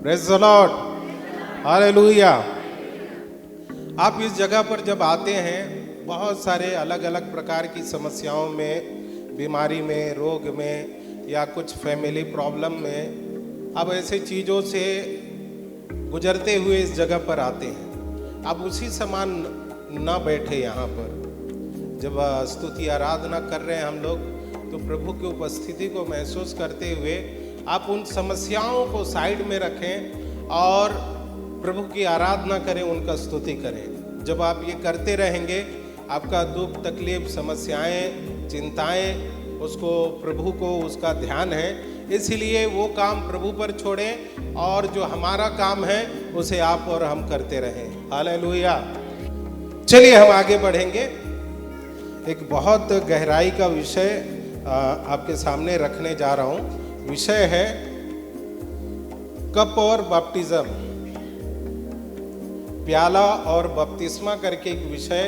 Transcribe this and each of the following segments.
Praise the Lord, hallelujah. आप इस जगह पर जब आते हैं, बहुत सारे अलग अलग प्रकार की समस्याओं में, बीमारी में, रोग में या कुछ फैमिली प्रॉब्लम में, आप ऐसे चीज़ों से गुजरते हुए इस जगह पर आते हैं। आप उसी समान न बैठे यहाँ पर। जब स्तुति आराधना कर रहे हैं हम लोग, तो प्रभु की उपस्थिति को महसूस करते हुए आप उन समस्याओं को साइड में रखें और प्रभु की आराधना करें, उनका स्तुति करें। जब आप ये करते रहेंगे, आपका दुख, तकलीफ, समस्याएं, चिंताएं, उसको प्रभु को उसका ध्यान है, इसलिए वो काम प्रभु पर छोड़ें और जो हमारा काम है उसे आप और हम करते रहें। हालेलुया। चलिए हम आगे बढ़ेंगे। एक बहुत गहराई का विषय आपके सामने रखने जा रहा हूँ। विषय है कप और बपटिज्म, प्याला और बपतिस्मा करके एक विषय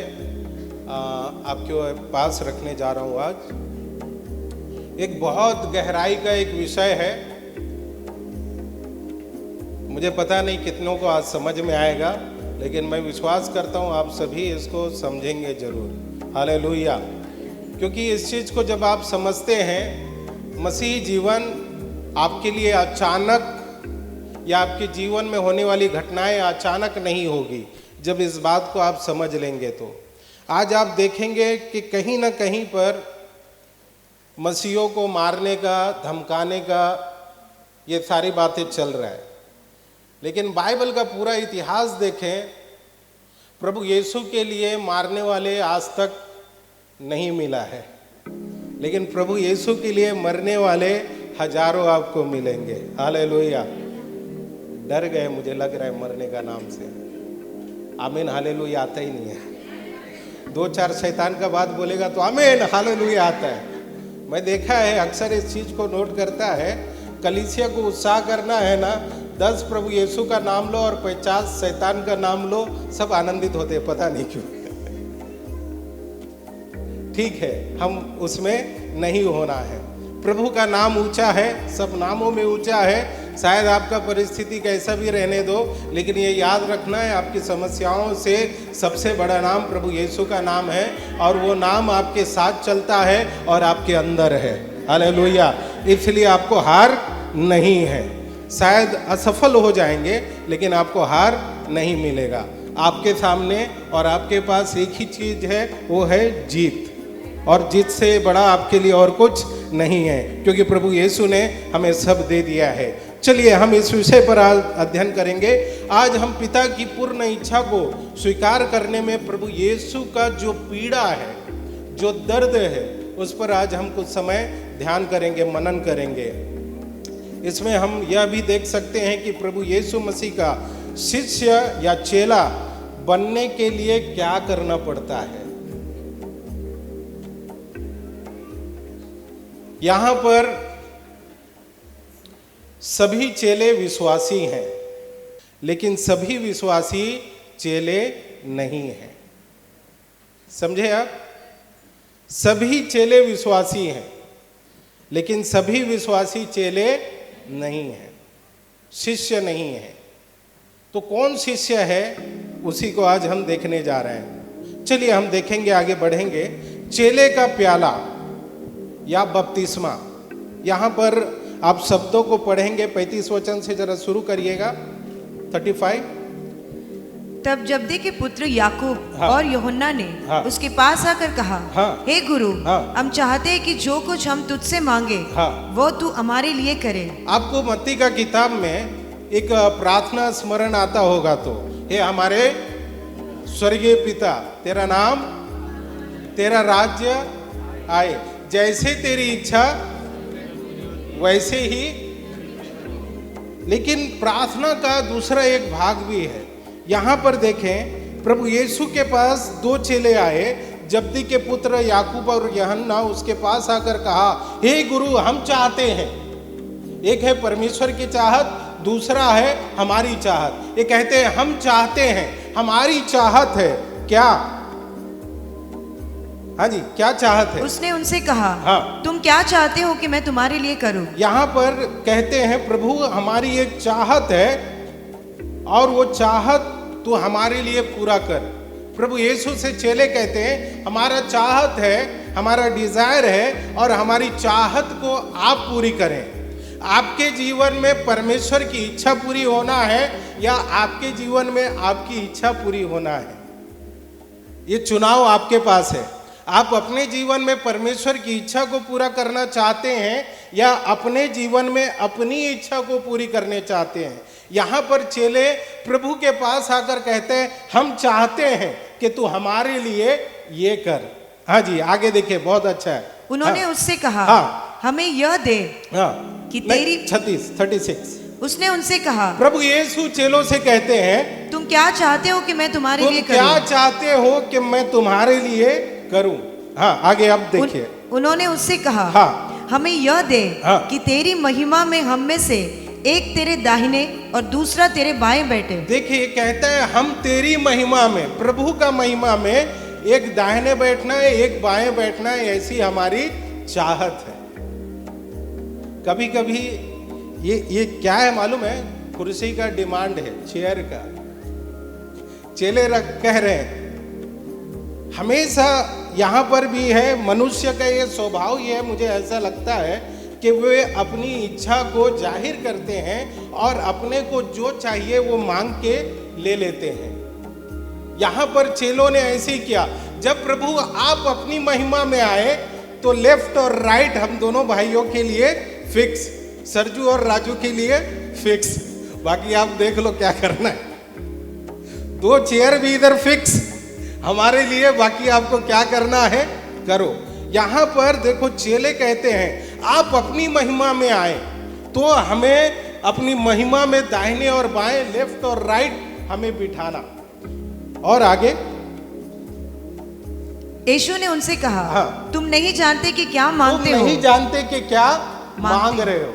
आपके पास रखने जा रहा हूँ आज। एक बहुत गहराई का एक विषय है। मुझे पता नहीं कितनों को आज समझ में आएगा, लेकिन मैं विश्वास करता हूँ आप सभी इसको समझेंगे जरूर। हालेलुया। क्योंकि इस चीज़ को जब आप समझते हैं, मसीही जीवन आपके लिए अचानक या आपके जीवन में होने वाली घटनाएं अचानक नहीं होगी। जब इस बात को आप समझ लेंगे तो आज आप देखेंगे कि कहीं ना कहीं पर मसीहों को मारने का, धमकाने का, ये सारी बातें चल रहा है। लेकिन बाइबल का पूरा इतिहास देखें, प्रभु यीशु के लिए मारने वाले आज तक नहीं मिला है, लेकिन प्रभु यीशु के लिए मरने वाले हजारों आपको मिलेंगे। हालेलुया। डर गए, मुझे लग रहा है मरने का नाम से। आमीन हालेलुया आता ही नहीं है। 2-4 शैतान का बात बोलेगा तो आमीन हालेलुया आता है। मैं देखा है, अक्सर इस चीज को नोट करता है, कलीसिया को उत्साह करना है ना, 10 प्रभु यीशु का नाम लो और 50 शैतान का नाम लो, सब आनंदित होते, पता नहीं क्यों। ठीक है, हम उसमें नहीं होना है। प्रभु का नाम ऊंचा है, सब नामों में ऊंचा है। शायद आपका परिस्थिति कैसा भी रहने दो, लेकिन ये याद रखना है, आपकी समस्याओं से सबसे बड़ा नाम प्रभु यीशु का नाम है, और वो नाम आपके साथ चलता है और आपके अंदर है। हालेलुया। इसलिए आपको हार नहीं है। शायद असफल हो जाएंगे, लेकिन आपको हार नहीं मिलेगा। आपके सामने और आपके पास एक ही चीज है, वो है जीत, और जीत से बड़ा आपके लिए और कुछ नहीं है, क्योंकि प्रभु यीशु ने हमें सब दे दिया है। चलिए हम इस विषय पर आज अध्ययन करेंगे। आज हम पिता की पूर्ण इच्छा को स्वीकार करने में प्रभु यीशु का जो पीड़ा है, जो दर्द है, उस पर आज हम कुछ समय ध्यान करेंगे, मनन करेंगे। इसमें हम यह भी देख सकते हैं कि प्रभु यीशु मसीह का शिष्य या चेला बनने के लिए क्या करना पड़ता है। यहां पर सभी चेले विश्वासी हैं, लेकिन सभी विश्वासी चेले नहीं हैं। समझे आप? सभी चेले विश्वासी हैं, लेकिन सभी विश्वासी चेले नहीं हैं, शिष्य नहीं है। तो कौन शिष्य है, उसी को आज हम देखने जा रहे हैं। चलिए हम देखेंगे, आगे बढ़ेंगे। चेले का प्याला या बपतिस्मा, यहाँ पर आप शब्दों को पढ़ेंगे। 35 वचन से जरा शुरू करिएगा। 35। तब जब्दी के पुत्र याकूब और यूहन्ना ने उसके पास आकर कहा, हे गुरु, हम चाहते हैं कि जो कुछ हम तुझसे मांगे वो तू हमारे लिए करे। आपको मत्ती का किताब में एक प्रार्थना स्मरण आता होगा, तो हे हमारे स्वर्गीय पिता, तेरा नाम, तेरा राज्य आए, जैसे तेरी इच्छा वैसे ही। लेकिन प्रार्थना का दूसरा एक भाग भी है। यहाँ पर देखें, प्रभु यीशु के पास 2 चेले आए, जब्दी के पुत्र याकूब और यूहन्ना। उसके पास आकर कहा, हे गुरु, हम चाहते हैं। एक है परमेश्वर की चाहत, दूसरा है हमारी चाहत। ये कहते हैं हम चाहते हैं, हमारी चाहत है क्या? हाँ जी, क्या चाहत है? उसने उनसे कहा, हाँ, तुम क्या चाहते हो कि मैं तुम्हारे लिए करूं? यहाँ पर कहते हैं प्रभु हमारी एक चाहत है और वो चाहत तू हमारे लिए पूरा कर। प्रभु यीशु से चेले कहते हैं हमारा चाहत है, हमारा डिजायर है और हमारी चाहत को आप पूरी करें। आपके जीवन में परमेश्वर की इच्छा पूरी होना है या आपके जीवन में आपकी इच्छा पूरी होना है, ये चुनाव आपके पास है। आप अपने जीवन में परमेश्वर की इच्छा को पूरा करना चाहते हैं या अपने जीवन में अपनी इच्छा को पूरी करने चाहते हैं। यहाँ पर चेले प्रभु के पास आकर कहते हैं हम चाहते हैं कि तू हमारे लिए ये कर। हाँ जी, आगे देखिए, बहुत अच्छा है। उन्होंने हाँ, उससे कहा, हाँ, हमें यह दे कि तेरी 36। उसने उनसे कहा, प्रभु प्रभु यीशु चेलों से कहते हैं तुम क्या चाहते हो कि मैं तुम्हारे लिए तुम क्या करूं? चाहते हो कि मैं तुम्हारे लिए करूं? हाँ, आगे अब देखिए। उन्होंने उससे कहा, हाँ, हमें यह दे हाँ, कि तेरी महिमा में हम में से एक तेरे दाहिने और दूसरा तेरे बाएं बैठे। देखिए कहता है हम तेरी महिमा में, प्रभु का महिमा में एक दाहिने बैठना है, एक बाएं बैठना है, ऐसी हमारी चाहत है। कभी कभी ये क्या है मालूम है? कुर्सी का डिमांड है, चेयर का। चेले कह रहे हैं हमेशा यहाँ पर भी है, मनुष्य का ये स्वभाव ये है, मुझे ऐसा लगता है कि वे अपनी इच्छा को जाहिर करते हैं और अपने को जो चाहिए वो मांग के ले लेते हैं। यहाँ पर चेलों ने ऐसे ही किया। जब प्रभु आप अपनी महिमा में आए तो लेफ्ट और राइट हम दोनों भाइयों के लिए फिक्स, सरजू और राजू के लिए फिक्स, बाकी आप देख लो क्या करना है। 2 चेयर भी इधर फिक्स हमारे लिए, बाकी आपको क्या करना है करो। यहाँ पर देखो चेले कहते हैं आप अपनी महिमा में आए तो हमें अपनी महिमा में दाहिने और बाएं, लेफ्ट और राइट हमें बिठाना। और आगे यीशु ने उनसे कहा, हाँ, तुम नहीं जानते कि क्या मांगते हो। तुम नहीं जानते कि क्या मांग रहे हो।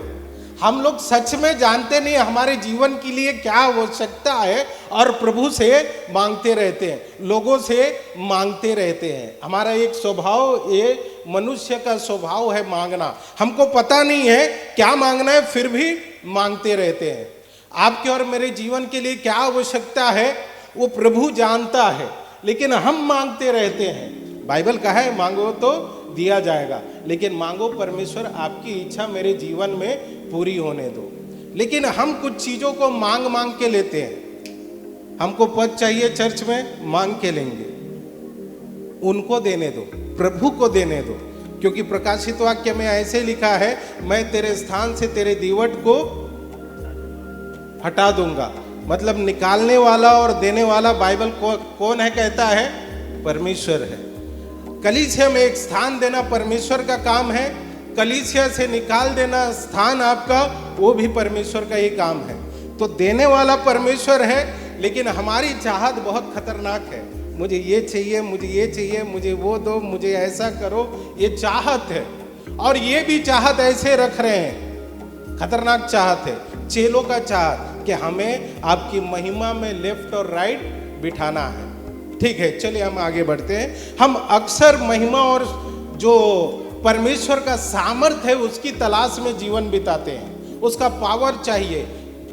हम लोग सच में जानते नहीं हमारे जीवन के लिए क्या आवश्यकता है और प्रभु से मांगते रहते हैं, लोगों से मांगते रहते हैं। हमारा एक स्वभाव, ये मनुष्य का स्वभाव है मांगना। हमको पता नहीं है क्या मांगना है फिर भी मांगते रहते हैं। आपके और मेरे जीवन के लिए क्या आवश्यकता है वो प्रभु जानता है, लेकिन हम मांगते रहते हैं। बाइबल कहा है मांगो तो दिया जाएगा, लेकिन मांगो परमेश्वर आपकी इच्छा मेरे जीवन में पूरी होने दो। लेकिन हम कुछ चीजों को मांग मांग के लेते हैं। हमको पद चाहिए चर्च में, मांग के लेंगे, उनको देने दो, प्रभु को देने दो, क्योंकि प्रकाशित वाक्य में ऐसे लिखा है मैं तेरे स्थान से तेरे दीवट को हटा दूंगा। मतलब निकालने वाला और देने वाला बाइबल कौन है कहता है? परमेश्वर है। कलीसिया में एक स्थान देना परमेश्वर का काम है, कलीसिया से निकाल देना स्थान आपका, वो भी परमेश्वर का ही काम है। तो देने वाला परमेश्वर है, लेकिन हमारी चाहत बहुत खतरनाक है। मुझे ये चाहिए, मुझे ये चाहिए, मुझे वो दो, मुझे ऐसा करो, ये चाहत है। और ये भी चाहत ऐसे रख रहे हैं, खतरनाक चाहत है, चेलों का चाहत कि हमें आपकी महिमा में लेफ्ट और राइट बिठाना है। ठीक है, चलिए हम आगे बढ़ते हैं। हम अक्सर महिमा और जो परमेश्वर का सामर्थ है उसकी तलाश में जीवन बिताते हैं, उसका पावर चाहिए,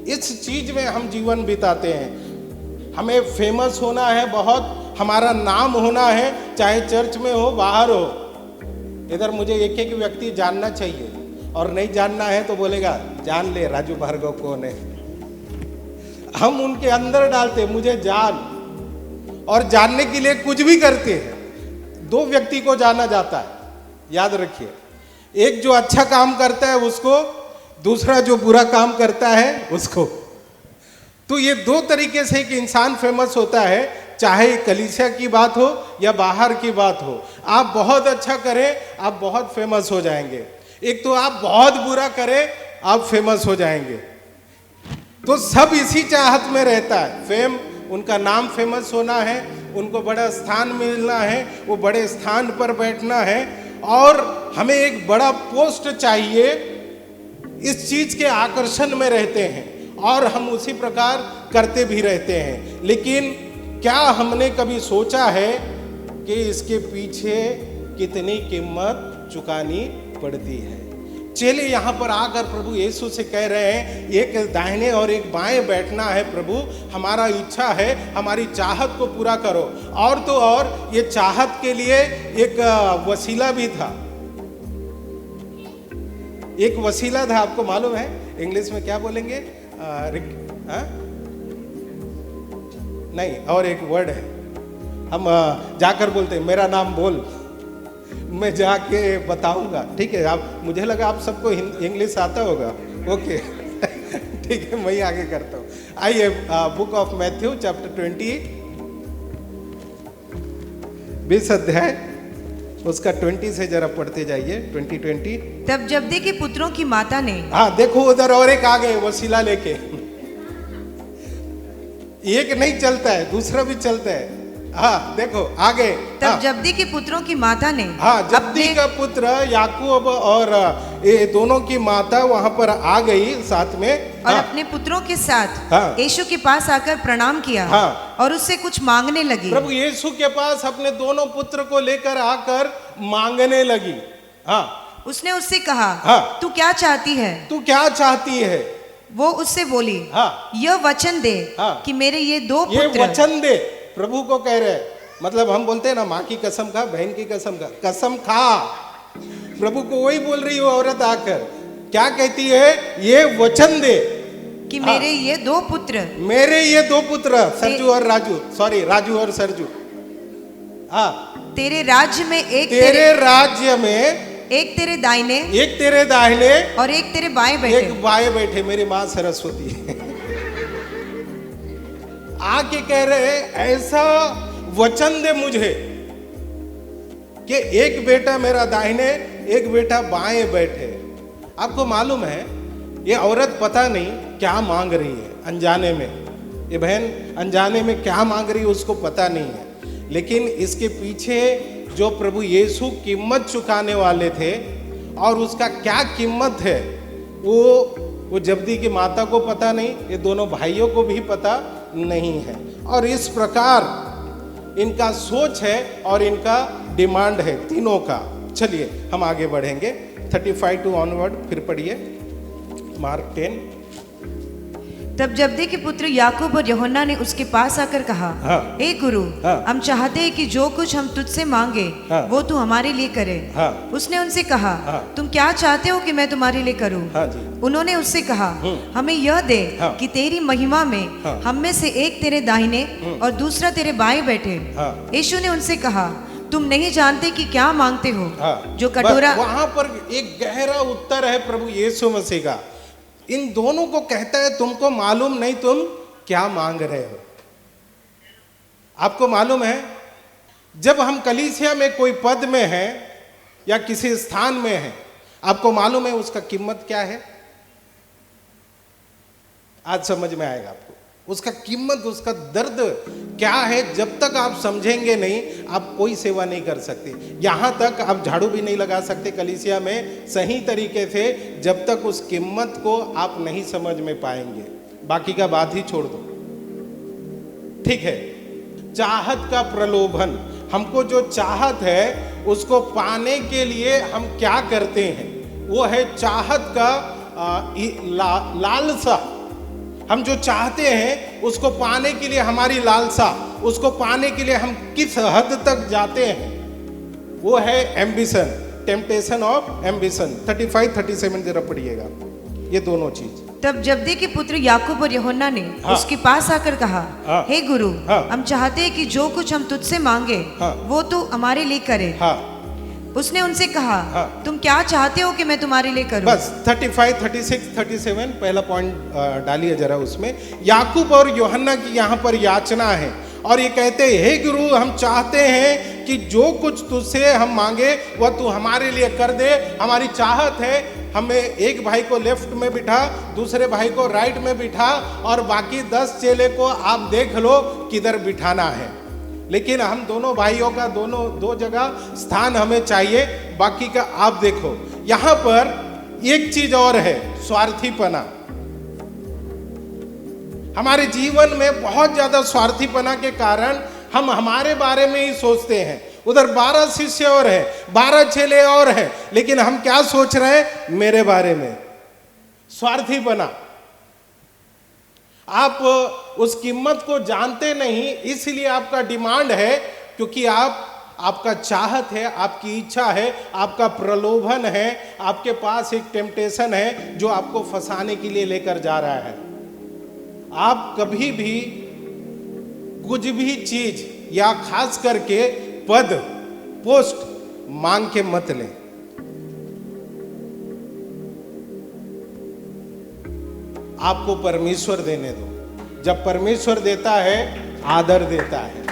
इस चीज में हम जीवन बिताते हैं। हमें फेमस होना है, बहुत हमारा नाम होना है, चाहे चर्च में हो बाहर हो। इधर मुझे एक एक व्यक्ति जानना चाहिए, और नहीं जानना है तो बोलेगा जान ले राजू भार्गव कौन है। हम उनके अंदर डालते मुझे जान, और जानने के लिए कुछ भी करते हैं। 2 व्यक्ति को जाना जाता है, याद रखिए, एक जो अच्छा काम करता है उसको, दूसरा जो बुरा काम करता है उसको। तो ये 2 तरीके से एक इंसान फेमस होता है, चाहे कलीसिया की बात हो या बाहर की बात हो। आप बहुत अच्छा करें आप बहुत फेमस हो जाएंगे, एक तो आप बहुत बुरा करें आप फेमस हो जाएंगे। तो सब इसी चाहत में रहता है, फेम, उनका नाम फेमस होना है, उनको बड़ा स्थान मिलना है, वो बड़े स्थान पर बैठना है, और हमें एक बड़ा पोस्ट चाहिए। इस चीज के आकर्षण में रहते हैं और हम उसी प्रकार करते भी रहते हैं। लेकिन क्या हमने कभी सोचा है कि इसके पीछे कितनी कीमत चुकानी पड़ती है। चेले यहाँ पर आकर प्रभु यीशु से कह रहे हैं, एक दाहिने और एक बाएं बैठना है प्रभु, हमारा इच्छा है, हमारी चाहत को पूरा करो। और तो और ये चाहत के लिए एक वसीला भी था, एक वसीला था। आपको मालूम है इंग्लिश में क्या बोलेंगे? नहीं, और एक वर्ड है, हम जाकर बोलते हैं मेरा नाम बोल, मैं जाके बताऊंगा। ठीक है, आप, मुझे लगा आप सबको इंग्लिश आता होगा। ओके ठीक है, मैं आगे करता हूँ। आइए बुक ऑफ मैथ्यू चैप्टर 20, 20 अध्याय, उसका 20 से जरा पढ़ते जाइए। 20। तब जब्दी के पुत्रों की माता ने, हाँ देखो उधर और एक आ गए वसीला लेके। एक नहीं चलता है, दूसरा भी चलता है। हाँ देखो आगे। तब जब्दी के पुत्रों की माता ने, हाँ जब्दी का पुत्र याकूब और ये दोनों की माता वहां पर आ गई साथ में, और अपने पुत्रों के साथ यीशु के पास आकर प्रणाम किया और उससे कुछ मांगने लगी। प्रभु यीशु के पास अपने दोनों पुत्र को लेकर आकर मांगने लगी। हाँ, उसने उससे कहा, तू क्या चाहती है? तू क्या चाहती है? वो उससे बोली, यह वचन दे कि मेरे ये दो पुत्र, ये वचन दे। प्रभु को कह रहे, मतलब हम बोलते हैं ना, माँ की कसम खा, बहन की कसम खा, कसम खा। प्रभु को वही बोल रही हो औरत आकर, क्या कहती है? ये वचन दे कि मेरे ये दो पुत्र, मेरे ये दो पुत्र सरजू और राजू, सॉरी राजू और सरजू, हाँ, तेरे राज्य में एक, तेरे राज्य में एक तेरे दाहिने, एक तेरे दाहिने और एक तेरे बाएं बैठे, एक बाएं बैठे। मेरी माँ सरस्वती आके कह रहे, ऐसा वचन दे मुझे कि एक बेटा मेरा दाहिने, एक बेटा बाएं बैठे। आपको मालूम है ये औरत पता नहीं क्या मांग रही है, अनजाने में। ये बहन अनजाने में क्या मांग रही है उसको पता नहीं है, लेकिन इसके पीछे जो प्रभु यीशु कीमत चुकाने वाले थे और उसका क्या कीमत है वो जब्दी की माता को पता नहीं, ये दोनों भाइयों को भी पता नहीं है। और इस प्रकार इनका सोच है और इनका डिमांड है तीनों का। चलिए हम आगे बढ़ेंगे 35 टू ऑनवर्ड, फिर पढ़िए मार्क 10। तब जब्दी के पुत्र याकूब और यूहन्ना ने उसके पास आकर कहा, हे गुरु, हम चाहते हैं कि जो कुछ हम तुझसे मांगे वो तू हमारे लिए करे। उसने उनसे कहा, तुम क्या चाहते हो कि मैं तुम्हारे लिए करूं? उन्होंने उससे कहा, हमें यह दे कि तेरी महिमा में हम में से एक तेरे दाहिने और दूसरा तेरे बाएं बैठे। यीशु ने उनसे कहा, तुम नहीं जानते कि क्या मांगते हो। जो कटोरा, वहां पर एक गहरा उत्तर है प्रभु यीशु मसीह का। इन दोनों को कहता है, तुमको मालूम नहीं तुम क्या मांग रहे हो। आपको मालूम है जब हम कलीसिया में कोई पद में हैं या किसी स्थान में हैं, आपको मालूम है उसका कीमत क्या है? आज समझ में आएगा आपको उसका कीमत, उसका दर्द क्या है। जब तक आप समझेंगे नहीं, आप कोई सेवा नहीं कर सकते। यहाँ तक आप झाड़ू भी नहीं लगा सकते कलीसिया में सही तरीके से, जब तक उस कीमत को आप नहीं समझ में पाएंगे। बाकी का बात ही छोड़ दो, ठीक है। चाहत का प्रलोभन, हमको जो चाहत है उसको पाने के लिए हम क्या करते हैं, वो है चाहत का लालसा। हम जो चाहते हैं उसको पाने के लिए हमारी लालसा, उसको पाने के लिए हम किस हद तक जाते हैं, वो है एम्बिशन, टेम्पटेशन ऑफ एम्बिशन। 35, 37 जरा पढ़िएगा ये दोनों चीज। तब जब्दी के पुत्र याकूब और यूहन्ना ने उसके पास आकर कहा, हे गुरु, हम चाहते हैं कि जो कुछ हम तुझसे मांगे वो तू हमारे लिए करे। उसने उनसे कहा, तुम क्या चाहते हो कि मैं तुम्हारे लिए करूं? बस 35, 36, 37 पहला पॉइंट डालिए जरा उसमें। याकूब और यूहन्ना की यहाँ पर याचना है और ये कहते हैं, हे गुरु, हम चाहते हैं कि जो कुछ तुझसे हम मांगे वह तू हमारे लिए कर दे। हमारी चाहत है हमें एक भाई को लेफ्ट में बिठा, दूसरे भाई को राइट में बिठा और बाकी 10 चेले को आप देख लो किधर बिठाना है। लेकिन हम दोनों भाइयों का दो जगह स्थान हमें चाहिए, बाकी का आप देखो। यहां पर एक चीज और है, स्वार्थीपना। हमारे जीवन में बहुत ज्यादा स्वार्थीपना के कारण हम हमारे बारे में ही सोचते हैं, उधर 12 शिष्य और हैं, 12 चेले और हैं, लेकिन हम क्या सोच रहे हैं? मेरे बारे में, स्वार्थी बना। आप उस कीमत को जानते नहीं, इसलिए आपका डिमांड है, क्योंकि आपका चाहत है, आपकी इच्छा है, आपका प्रलोभन है, आपके पास एक टेम्पटेशन है जो आपको फंसाने के लिए लेकर जा रहा है। आप कभी भी कुछ भी चीज या खास करके पद, पोस्ट मांग के मत लें। आपको परमेश्वर देने दो। जब परमेश्वर देता है, आदर देता है,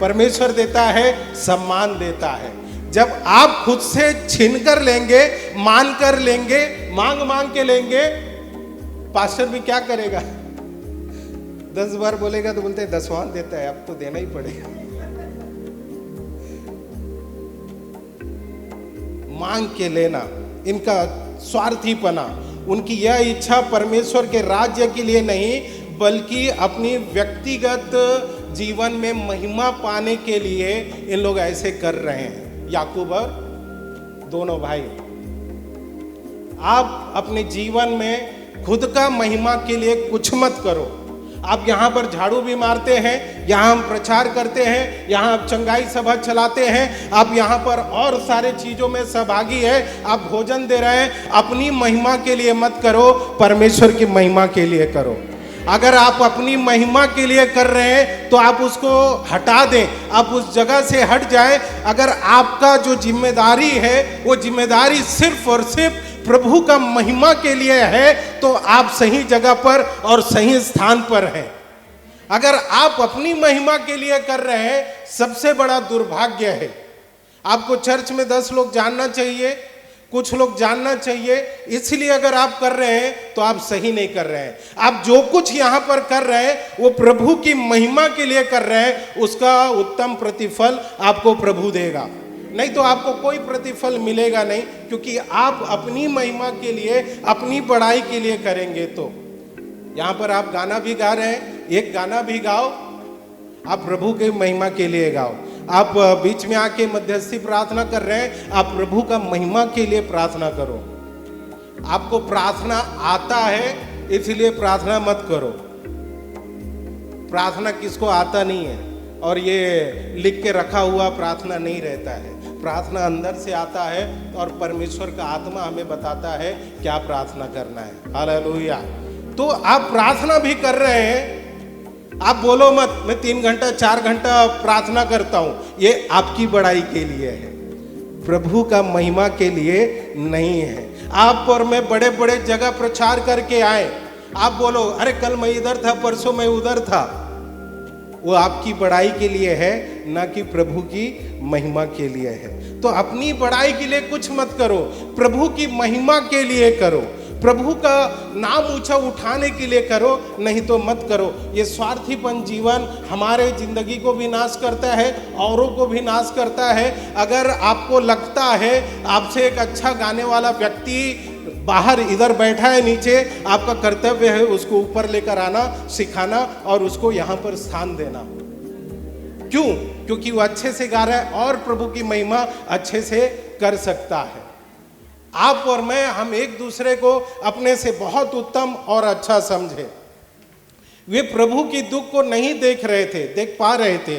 परमेश्वर देता है, सम्मान देता है। जब आप खुद से छीन कर लेंगे, मान कर लेंगे, मांग के लेंगे, पास्टर भी क्या करेगा? 10 बार बोलेगा तो बोलते हैं 10वां देता है, अब तो देना ही पड़ेगा। मांग के लेना, इनका स्वार्थीपना, उनकी यह इच्छा परमेश्वर के राज्य के लिए नहीं, बल्कि अपनी व्यक्तिगत जीवन में महिमा पाने के लिए इन लोग ऐसे कर रहे हैं। याकूब और दोनों भाई, आप अपने जीवन में खुद का महिमा के लिए कुछ मत करो। आप यहाँ पर झाड़ू भी मारते हैं, यहाँ हम प्रचार करते हैं, यहाँ आप चंगाई सभा चलाते हैं, आप यहाँ पर और सारे चीजों में सहभागी है, आप भोजन दे रहे हैं। अपनी महिमा के लिए मत करो, परमेश्वर की महिमा के लिए करो। अगर आप अपनी महिमा के लिए कर रहे हैं तो आप उसको हटा दें, आप उस जगह से हट जाएं। अगर आपका जो जिम्मेदारी है वो जिम्मेदारी सिर्फ और सिर्फ प्रभु का महिमा के लिए है, तो आप सही जगह पर और सही स्थान पर हैं। अगर आप अपनी महिमा के लिए कर रहे हैं, सबसे बड़ा दुर्भाग्य है। आपको चर्च में 10 लोग जानना चाहिए, कुछ लोग जानना चाहिए, इसलिए अगर आप कर रहे हैं तो आप सही नहीं कर रहे हैं। आप जो कुछ यहाँ पर कर रहे हैं वो प्रभु की महिमा के लिए कर रहे हैं, उसका उत्तम प्रतिफल आपको प्रभु देगा, नहीं तो आपको कोई प्रतिफल मिलेगा नहीं, क्योंकि आप अपनी महिमा के लिए, अपनी बड़ाई के लिए करेंगे। तो यहाँ पर आप गाना भी गा रहे हैं, एक गाना भी गाओ, आप प्रभु की महिमा के लिए गाओ। आप बीच में आके मध्यस्थी प्रार्थना कर रहे हैं, आप प्रभु का महिमा के लिए प्रार्थना करो। आपको प्रार्थना आता है इसलिए प्रार्थना मत करो। प्रार्थना किसको आता नहीं है, और ये लिख के रखा हुआ प्रार्थना नहीं रहता है। प्रार्थना अंदर से आता है और परमेश्वर का आत्मा हमें बताता है क्या प्रार्थना करना है। हालेलुया। तो आप प्रार्थना भी कर रहे हैं, आप बोलो मत मैं 3 घंटा 4 घंटा प्रार्थना करता हूं, ये आपकी बड़ाई के लिए है, प्रभु का महिमा के लिए नहीं है। आप और मैं बड़े बड़े जगह प्रचार करके आए, आप बोलो अरे कल मैं इधर था, परसों मैं उधर था, वो आपकी बड़ाई के लिए है, ना कि प्रभु की महिमा के लिए है। तो अपनी बड़ाई के लिए कुछ मत करो, प्रभु की महिमा के लिए करो, प्रभु का नाम ऊंचा उठाने के लिए करो, नहीं तो मत करो। ये स्वार्थीपन जीवन हमारे जिंदगी को भी नाश करता है, औरों को भी नाश करता है। अगर आपको लगता है आपसे एक अच्छा गाने वाला व्यक्ति बाहर इधर बैठा है नीचे, आपका कर्तव्य है उसको ऊपर लेकर आना, सिखाना और उसको यहाँ पर स्थान देना। क्यों? क्योंकि वो अच्छे से गा रहा है और प्रभु की महिमा अच्छे से कर सकता है। आप और मैं, हम एक दूसरे को अपने से बहुत उत्तम और अच्छा समझे। वे प्रभु की दुख को नहीं देख रहे थे, देख पा रहे थे,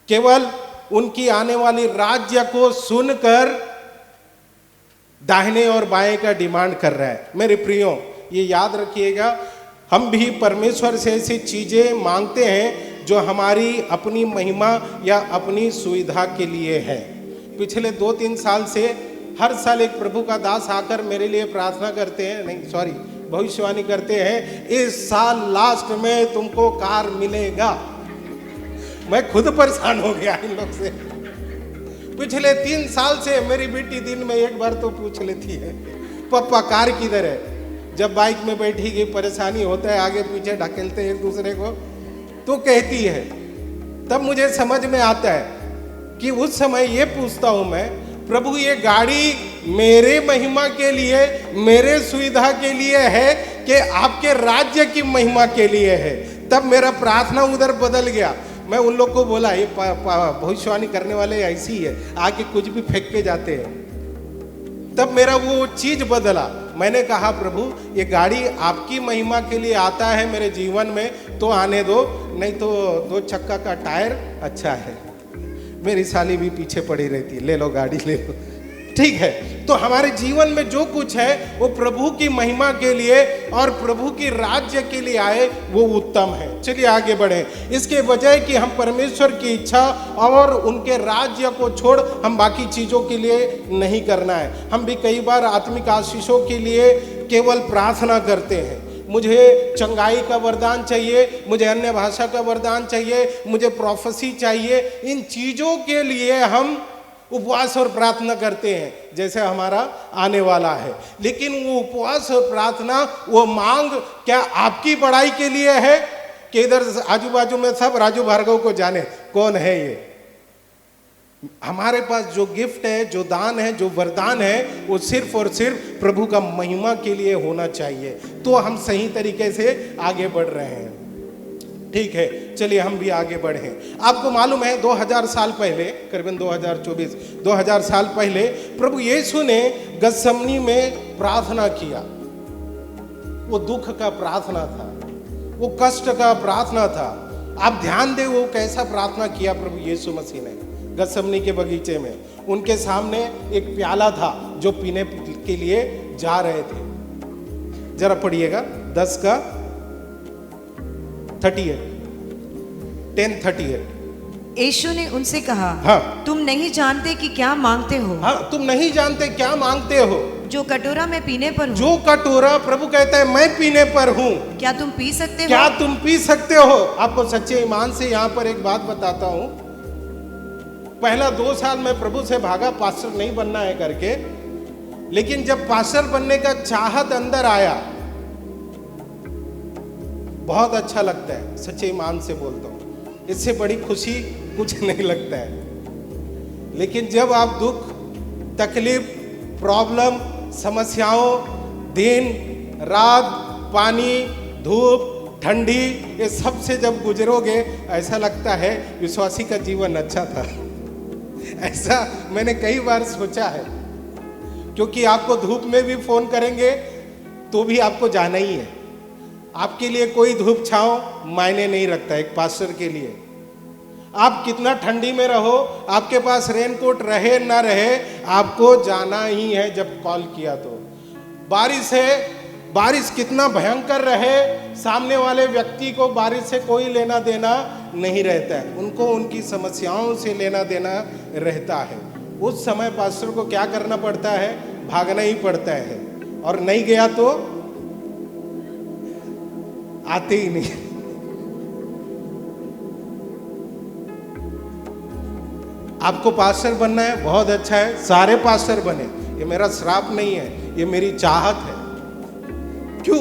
केवल उनकी आने वाली राज्य को सुनकर दाहिने और बाएं का डिमांड कर रहा है। मेरे प्रियो, ये याद रखिएगा, हम भी परमेश्वर से ऐसी चीजें मांगते हैं जो हमारी अपनी महिमा या अपनी सुविधा के लिए है। पिछले 2-3 साल से हर साल एक प्रभु का दास आकर मेरे लिए प्रार्थना करते हैं, नहीं सॉरी भविष्यवाणी करते हैं, इस साल लास्ट में तुमको कार मिलेगा। मैं खुद परेशान हो गया इन लोग से। पिछले 3 साल से मेरी बेटी दिन में एक बार तो पूछ लेती है, पापा कार किधर है। जब बाइक में बैठेगी परेशानी होता है, आगे पीछे ढकेलते हैं एक दूसरे को, तो कहती है। तब मुझे समझ में आता है कि उस समय ये पूछता हूं मैं, प्रभु ये गाड़ी मेरे महिमा के लिए, मेरे सुविधा के लिए है कि आपके राज्य की महिमा के लिए है। तब मेरा प्रार्थना उधर बदल गया। मैं उन लोग को बोला ये भविष्यवाणी करने वाले ऐसी ही है, आके कुछ भी फेंक के जाते हैं। तब मेरा वो चीज बदला। मैंने कहा प्रभु ये गाड़ी आपकी महिमा के लिए आता है मेरे जीवन में तो आने दो, नहीं तो 2 चक्का का टायर अच्छा है। मेरी साली भी पीछे पड़ी रहती है, ले लो गाड़ी ले लो, ठीक है। तो हमारे जीवन में जो कुछ है वो प्रभु की महिमा के लिए और प्रभु की राज्य के लिए आए, वो उत्तम है। चलिए आगे बढ़े। इसके बजाय कि हम परमेश्वर की इच्छा और उनके राज्य को छोड़ हम बाकी चीजों के लिए नहीं करना है। हम भी कई बार आत्मिक आशीषों के लिए केवल प्रार्थना करते हैं, मुझे चंगाई का वरदान चाहिए, मुझे अन्य भाषा का वरदान चाहिए, मुझे प्रोफेसी चाहिए। इन चीजों के लिए हम उपवास और प्रार्थना करते हैं जैसे हमारा आने वाला है। लेकिन वो उपवास और प्रार्थना, वो मांग क्या आपकी बड़ाई के लिए है कि इधर आजू बाजू में सब राजू भार्गव को जाने कौन है ये? हमारे पास जो गिफ्ट है, जो दान है, जो वरदान है, वो सिर्फ और सिर्फ प्रभु का महिमा के लिए होना चाहिए। तो हम सही तरीके से आगे बढ़ रहे हैं, ठीक है। चलिए हम भी आगे बढ़े। आपको मालूम है 2000 साल पहले, करीबन 2000 साल पहले प्रभु यीशु ने गतसमनी में प्रार्थना किया। वो दुख का प्रार्थना था, वो कष्ट का प्रार्थना था। आप ध्यान दें वो कैसा प्रार्थना किया प्रभु यीशु मसीह ने गतसमनी के बगीचे में। उनके सामने एक प्याला था जो पीने के लिए जा रहे थे। जरा पढ़िएगा 10:38। यीशु ने उनसे कहा, हाँ, तुम नहीं जानते कि क्या मांगते हो। हाँ, तुम नहीं जानते क्या मांगते हो। जो कटोरा मैं पीने पर हूँ, जो कटोरा प्रभु कहता है मैं पीने पर हूँ, क्या तुम पी सकते हो? क्या तुम पी सकते हो? आपको सच्चे ईमान से यहाँ पर एक बात बताता हूँ। पहला 2 साल मैं प्रभु से भागा पास्टर नहीं बनना है करके, लेकिन जब पास्टर बनने का चाहत अंदर आया, बहुत अच्छा लगता है। सच्चे ईमान से बोलता हूँ, इससे बड़ी खुशी कुछ नहीं लगता है। लेकिन जब आप दुख, तकलीफ, प्रॉब्लम, समस्याओं, दिन रात, पानी, धूप, ठंडी, ये सब से जब गुजरोगे, ऐसा लगता है विश्वासी का जीवन अच्छा था। ऐसा मैंने कई बार सोचा है, क्योंकि आपको धूप में भी फोन करेंगे तो भी आपको जाना ही है। आपके लिए कोई धूप छांव मायने नहीं रखता। एक पास्टर के लिए आप कितना ठंडी में रहो, आपके पास रेनकोट रहे ना रहे, आपको जाना ही है। जब कॉल किया तो बारिश है, बारिश कितना भयंकर रहे, सामने वाले व्यक्ति को बारिश से कोई लेना देना नहीं रहता है, उनको उनकी समस्याओं से लेना देना रहता है। उस समय पास्टर को क्या करना पड़ता है? भागना ही पड़ता है, और नहीं गया तो आते ही नहीं। आपको पास्टर बनना है, बहुत अच्छा है, सारे पास्टर बने। ये मेरा श्राप नहीं है, ये मेरी चाहत है। क्यों?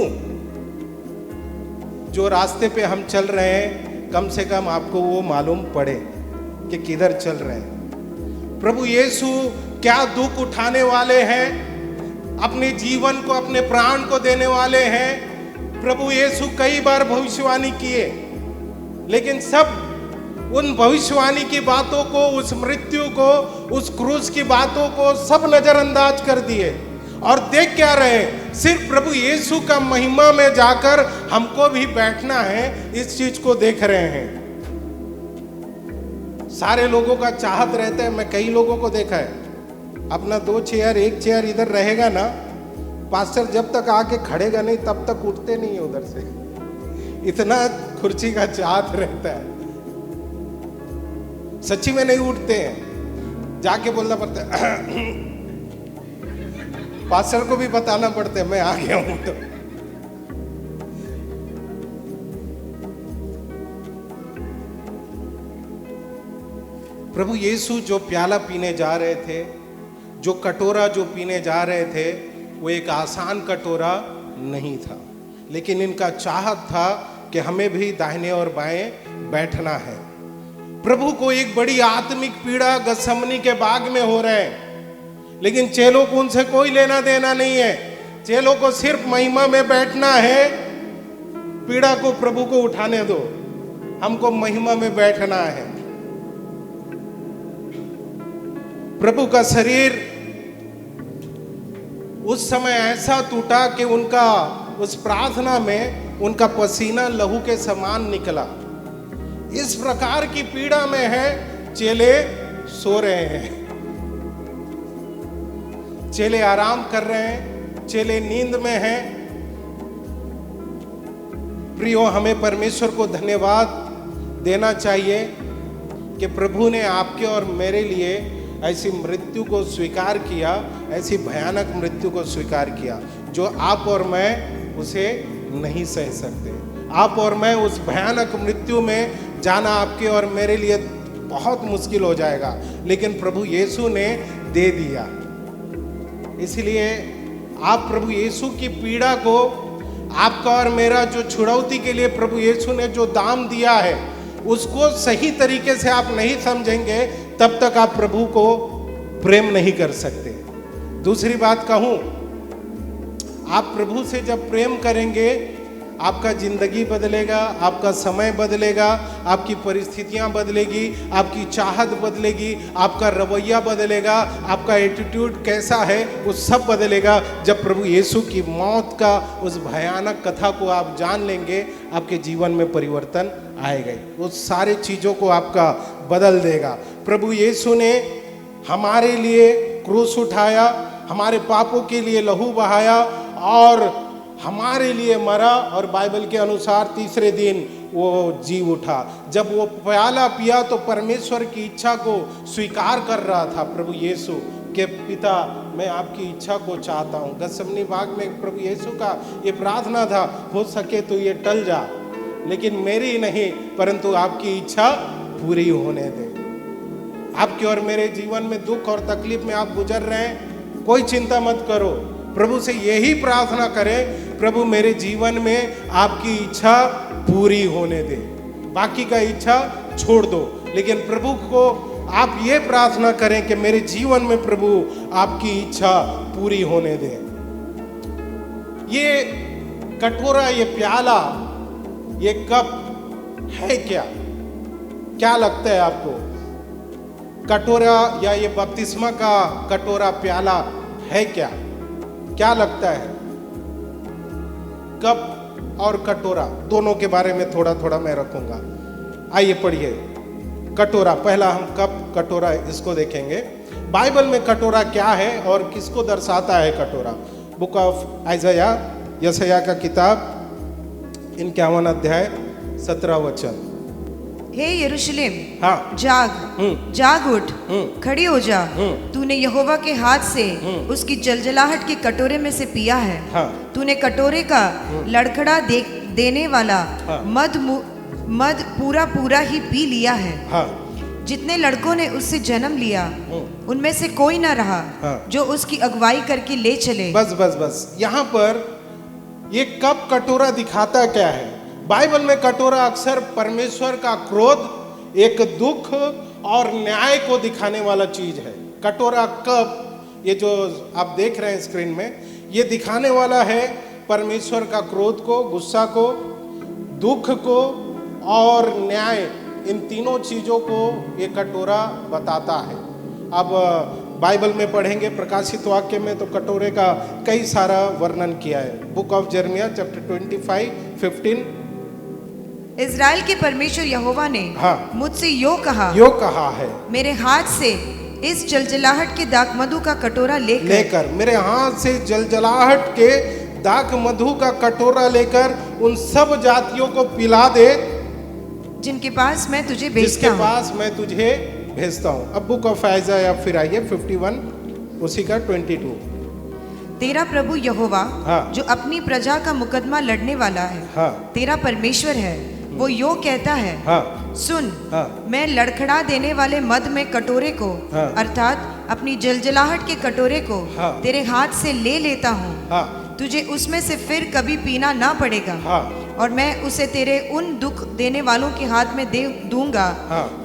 जो रास्ते पे हम चल रहे हैं, कम से कम आपको वो मालूम पड़े कि किधर चल रहे हैं। प्रभु यीशु क्या दुख उठाने वाले हैं, अपने जीवन को, अपने प्राण को देने वाले हैं। प्रभु यीशु कई बार भविष्यवाणी किए, लेकिन सब उन भविष्यवाणी की बातों को, उस मृत्यु को, उस क्रूस की बातों को सब नजरअंदाज कर दिए। और देख क्या रहे? सिर्फ प्रभु यीशु का महिमा में जाकर हमको भी बैठना है, इस चीज को देख रहे हैं। सारे लोगों का चाहत रहता है। मैं कई लोगों को देखा है, अपना 2 चेयर, 1 चेयर इधर रहेगा ना, पास्टर जब तक आके खड़ेगा नहीं तब तक उठते नहीं है उधर से। इतना कुर्सी का चाहत रहता है, सच्ची में नहीं उठते हैं। जाके बोलना पड़ता है, पास्टर को भी बताना पड़ता है मैं आ गया हूं। तो प्रभु यीशु जो प्याला पीने जा रहे थे, जो कटोरा जो पीने जा रहे थे, वो एक आसान कटोरा नहीं था, लेकिन इनका चाहत था कि हमें भी दाहिने और बाएं बैठना है। प्रभु को एक बड़ी आत्मिक पीड़ा गतसमनी के बाग में हो रहे हैं, लेकिन चेलों को उनसे कोई लेना देना नहीं है। चेलों को सिर्फ महिमा में बैठना है। पीड़ा को प्रभु को उठाने दो, हमको महिमा में बैठना है। प्रभु का शरीर उस समय ऐसा टूटा कि उनका उस प्रार्थना में उनका पसीना लहू के समान निकला। इस प्रकार की पीड़ा में है, चेले सो रहे हैं, चेले आराम कर रहे हैं, चेले नींद में हैं। प्रियो, हमें परमेश्वर को धन्यवाद देना चाहिए कि प्रभु ने आपके और मेरे लिए ऐसी मृत्यु को स्वीकार किया, ऐसी भयानक मृत्यु को स्वीकार किया जो आप और मैं उसे नहीं सह सकते। आप और मैं उस भयानक मृत्यु में जाना आपके और मेरे लिए बहुत मुश्किल हो जाएगा, लेकिन प्रभु यीशु ने दे दिया। इसलिए आप प्रभु यीशु की पीड़ा को, आपका और मेरा जो छुड़ौती के लिए प्रभु यीशु ने जो दाम दिया है, उसको सही तरीके से आप नहीं समझेंगे, तब तक आप प्रभु को प्रेम नहीं कर सकते। दूसरी बात कहूं, आप प्रभु से जब प्रेम करेंगे, आपका जिंदगी बदलेगा, आपका समय बदलेगा, आपकी परिस्थितियां बदलेगी, आपकी चाहत बदलेगी, आपका रवैया बदलेगा, आपका एटीट्यूड कैसा है वो सब बदलेगा। जब प्रभु यीशु की मौत का उस भयानक कथा को आप जान लेंगे, आपके जीवन में परिवर्तन आएगा, उस सारे चीज़ों को आपका बदल देगा। प्रभु यीशु ने हमारे लिए क्रूस उठाया, हमारे पापों के लिए लहू बहाया और हमारे लिए मरा, और बाइबल के अनुसार तीसरे दिन वो जी उठा। जब वो प्याला पिया तो परमेश्वर की इच्छा को स्वीकार कर रहा था प्रभु यीशु कि पिता, मैं आपकी इच्छा को चाहता हूँ। गतसमनी बाग में प्रभु यीशु का ये प्रार्थना था, हो सके तो ये टल जा, लेकिन मेरी नहीं परंतु आपकी इच्छा पूरी होने दे। आपके और मेरे जीवन में दुख और तकलीफ में आप गुजर रहे हैं, कोई चिंता मत करो, प्रभु से यही प्रार्थना करें, प्रभु मेरे जीवन में आपकी इच्छा पूरी होने दे। बाकी का इच्छा छोड़ दो, लेकिन प्रभु को आप ये प्रार्थना करें कि मेरे जीवन में प्रभु आपकी इच्छा पूरी होने दे। ये कटोरा, ये प्याला, ये कप है क्या? क्या लगता है आपको? कटोरा या ये बपतिस्मा का कटोरा, प्याला है क्या? क्या लगता है? कप और कटोरा दोनों के बारे में थोड़ा थोड़ा मैं रखूंगा। आइए पढ़िए कटोरा। पहला हम कप, कटोरा इसको देखेंगे। बाइबल में कटोरा क्या है और किसको दर्शाता है कटोरा? बुक ऑफ आइज़ाया, यशायाह का किताब 51 अध्याय 17 वचन। हे यरूशलेम, हाँ, जाग उठ, खड़ी हो जा, तूने यहोवा के हाथ से उसकी जलजलाहट के कटोरे में से पिया है। हाँ, तूने कटोरे का लड़खड़ा देने वाला हाँ, मद पूरा पूरा ही पी लिया है। हाँ, जितने लड़कों ने उससे जन्म लिया उनमें से कोई न रहा हाँ, जो उसकी अगुवाई करके ले चले। बस बस बस, यहाँ पर ये कप कटोरा दिखाता क्या है? बाइबल में कटोरा अक्सर परमेश्वर का क्रोध, एक दुख और न्याय को दिखाने वाला चीज है। कटोरा, कप, ये जो आप देख रहे हैं स्क्रीन में, ये दिखाने वाला है परमेश्वर का क्रोध को, गुस्सा को, दुख को और न्याय। इन तीनों चीजों को ये कटोरा बताता है। अब बाइबल में पढ़ेंगे प्रकाशित वाक्य में तो कटोरे का कई सारा वर्णन किया है। Book of Jeremiah chapter 25:15। Israel के परमेश्वर यहोवा ने मुझसे यो कहा है, मेरे हाथ से इस जलजलाहट के दाखमधु का कटोरा लेकर मेरे हाथ से जलजलाहट के दाखमधु का कटोरा लेकर उन सब जातियों को पिला दे जिनके पास मैं तुझे भेजता हूँ। अब बुक ऑफ आइज़ाया फिर आइए 51 उसी का 22। तेरा प्रभु यहोवा जो अपनी प्रजा का मुकदमा लड़ने वाला है, तेरा परमेश्वर है, वो यो कहता है, सुन, मैं लड़खड़ा देने वाले मद में कटोरे को अर्थात अपनी जलजलाहट के कटोरे को तेरे हाथ से ले लेता हूँ। तुझे उसमें से फिर कभी पीना ना पड़ेगा और मैं उसे तेरे उन दुख देने वालों के हाथ में दे दूंगा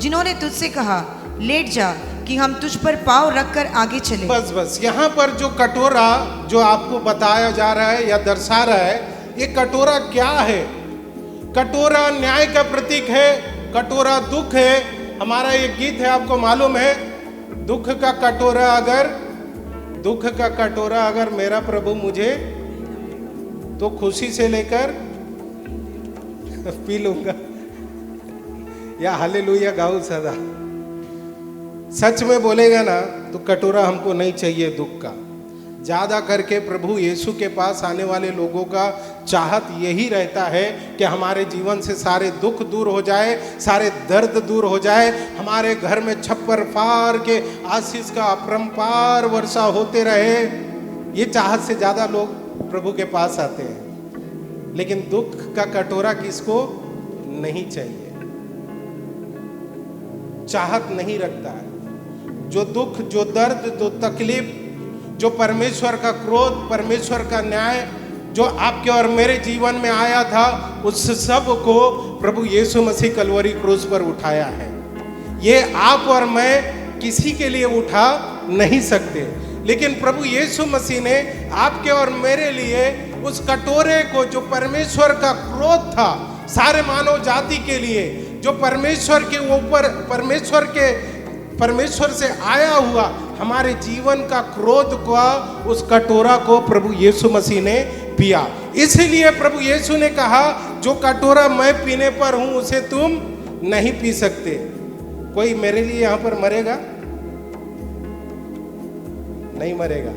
जिन्होंने तुझसे कहा लेट जा कि हम तुझ पर पाँव रखकर आगे चले। बस बस, यहाँ पर जो कटोरा जो आपको बताया जा रहा है या दर्शा रहा है, ये कटोरा क्या है? कटोरा न्याय का प्रतीक है, कटोरा दुख है। हमारा एक गीत है, आपको मालूम है, दुख का कटोरा अगर मेरा प्रभु मुझे तो खुशी से लेकर पी लूंगा, या हालेलुया गाऊं सदा। सच में बोलेगा ना तो कटोरा हमको नहीं चाहिए दुख का। ज्यादा करके प्रभु यीशु के पास आने वाले लोगों का चाहत यही रहता है कि हमारे जीवन से सारे दुख दूर हो जाए, सारे दर्द दूर हो जाए, हमारे घर में छप्पर फाड़ के आशीष का अपरंपार वर्षा होते रहे। ये चाहत से ज्यादा लोग प्रभु के पास आते हैं। लेकिन दुख का कटोरा किसको नहीं चाहिए, चाहत नहीं रखता है। जो दुख, जो दर्द, जो तकलीफ, जो परमेश्वर का क्रोध, परमेश्वर का न्याय जो आपके और मेरे जीवन में आया था, उस सब को प्रभु यीशु मसीह कलवरी क्रूस पर उठाया है। ये आप और मैं किसी के लिए उठा नहीं सकते, लेकिन प्रभु यीशु मसीह ने आपके और मेरे लिए उस कटोरे को, जो परमेश्वर का क्रोध था सारे मानव जाति के लिए, जो परमेश्वर के ऊपर, परमेश्वर से आया हुआ हमारे जीवन का क्रोध का, उस कटोरा को प्रभु यीशु मसीह ने पिया। इसलिए प्रभु यीशु ने कहा, जो कटोरा मैं पीने पर हूं उसे तुम नहीं पी सकते। कोई मेरे लिए यहां पर मरेगा? नहीं मरेगा।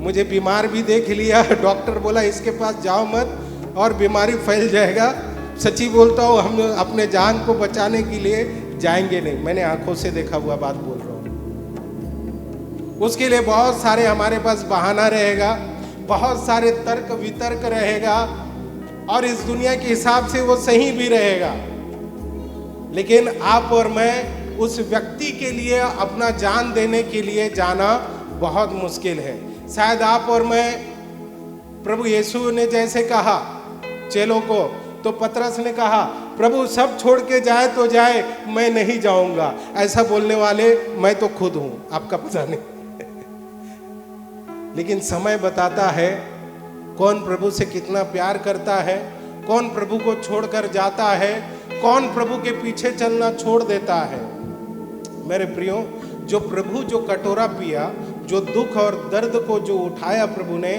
मुझे बीमार भी देख लिया, डॉक्टर बोला इसके पास जाओ मत और बीमारी फैल जाएगा। सच्ची बोलता हूँ, हम अपने जान को बचाने के लिए जाएंगे नहीं। मैंने आंखों से देखा हुआ बात बोल रहा हूँ। उसके लिए बहुत सारे हमारे पास बहाना रहेगा, बहुत सारे तर्क वितर्क रहेगा, और इस दुनिया के हिसाब से वो सही भी रहेगा। लेकिन आप और मैं उस व्यक्ति के लिए अपना जान देने के लिए जाना बहुत मुश्किल है। शायद आप और मैं, प्रभु यीशु ने जैसे कहा चेलों को, तो पतरस ने कहा, प्रभु सब छोड़ के जाए तो जाए, मैं नहीं जाऊंगा। ऐसा बोलने वाले मैं तो खुद हूं, आपका पता नहीं। लेकिन समय बताता है कौन प्रभु से कितना प्यार करता है, कौन प्रभु को छोड़कर जाता है, कौन प्रभु के पीछे चलना छोड़ देता है। मेरे प्रियो, जो प्रभु जो कटोरा पिया, जो दुख और दर्द को जो उठाया प्रभु ने,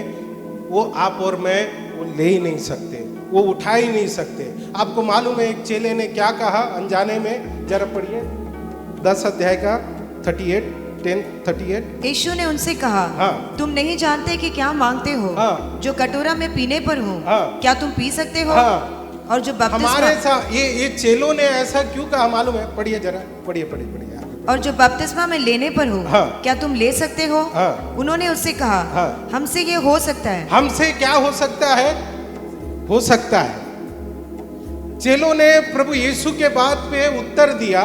वो आप और मैं वो ले ही नहीं सकते, वो उठा ही नहीं सकते। आपको मालूम है एक चेले ने क्या कहा अनजाने में? जरा पढ़िए 10 अध्याय का 10:38। यीशु ने उनसे कहा, हाँ, तुम नहीं जानते कि क्या मांगते हो। हाँ, जो कटोरा में पीने पर हूँ, हाँ, क्या तुम पी सकते हो? हाँ, और जो बपतिस्मा, हमारे साथ ये चेलों ने ऐसा क्यों कहा मालूम है? पढ़िए जरा, पढ़िए। और जो बपतिस्मा में लेने पर हूँ, हाँ, क्या तुम ले सकते हो? हाँ, उन्होंने उससे कहा, हाँ, हमसे ये हो सकता है। हमसे क्या हो सकता है? हो सकता है। चेलों ने प्रभु यीशु के बात पे उत्तर दिया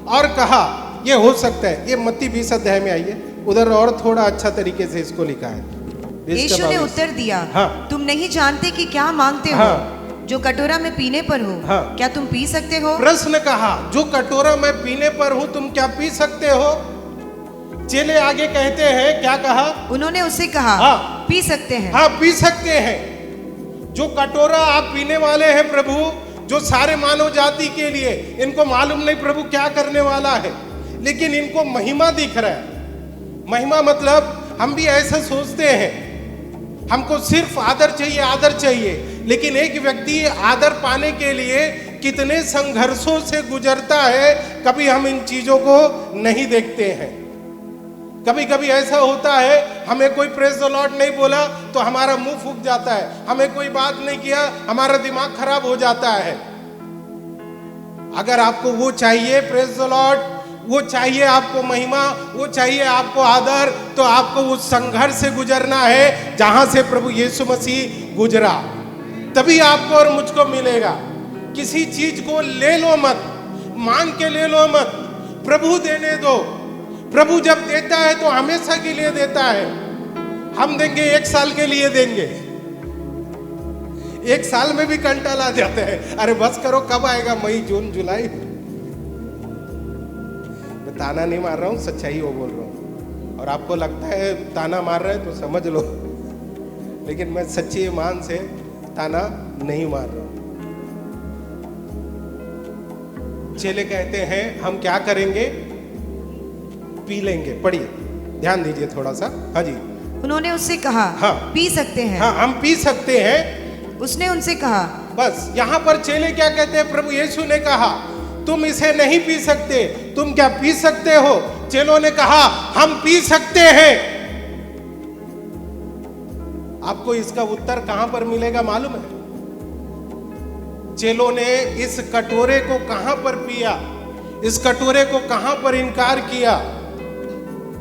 और कहा ये हो सकता है। ये मत्ती 20 अध्याय में आइए, उधर और थोड़ा अच्छा तरीके से इसको लिखा है। यीशु ने उत्तर दिया, हाँ, तुम नहीं जानते कि क्या मांगते हो। हाँ, जो कटोरा में पीने पर हूँ, हाँ, क्या तुम पी सकते हो? प्रश्न कहा, जो कटोरा मैं पीने पर हूँ तुम क्या पी सकते हो? चेले आगे कहते हैं, क्या कहा? उन्होंने उससे कहा, हाँ, पी सकते हैं। हाँ, पी सकते हैं। जो कटोरा आप पीने वाले हैं प्रभु, जो सारे मानव जाति के लिए, इनको मालूम नहीं प्रभु क्या करने वाला है, लेकिन इनको महिमा दिख रहा है। महिमा मतलब हम भी ऐसा सोचते हैं, हमको सिर्फ आदर चाहिए, आदर चाहिए। लेकिन एक व्यक्ति आदर पाने के लिए कितने संघर्षों से गुजरता है, कभी हम इन चीजों को नहीं देखते हैं। कभी कभी ऐसा होता है, हमें कोई प्रेज द लॉर्ड नहीं बोला तो हमारा मुंह फूक जाता है, हमें कोई बात नहीं किया हमारा दिमाग खराब हो जाता है। अगर आपको वो चाहिए प्रेज द लॉर्ड, वो चाहिए आपको महिमा, वो चाहिए आपको आदर, तो आपको उस संघर्ष से गुजरना है जहां से प्रभु यीशु मसीह गुजरा, तभी आपको और मुझको मिलेगा। किसी चीज को ले लो मत, मांग के ले लो मत, प्रभु देने दो। प्रभु जब देता है तो हमेशा के लिए देता है। हम देंगे 1 साल के लिए देंगे, 1 साल में भी कंटाल आ जाते हैं, अरे बस करो कब आएगा, मई जून जुलाई। मैं ताना नहीं मार रहा हूँ, सच्चाई वो बोल रहा हूँ। और आपको लगता है ताना मार रहे हैं तो समझ लो, लेकिन मैं सच्चे ईमान से ताना नहीं मार रहा हूं। चेले कहते हैं हम क्या करेंगे? पी लेंगे। पढ़िए, ध्यान दीजिए थोड़ा सा। हाँ जी। उन्होंने उससे कहा, हाँ, पी सकते हैं। हाँ, हम पी सकते हैं। उसने उनसे कहा। बस यहाँ पर चेले क्या कहते हैं? प्रभु यीशु ने कहा तुम इसे नहीं पी सकते, तुम क्या पी सकते हो? चेलों ने कहा हम पी सकते हैं। आपको इसका उत्तर कहां पर मिलेगा मालूम है? चेलों ने इस कटोरे को कहां पर पिया, इस कटोरे को कहां पर इनकार किया?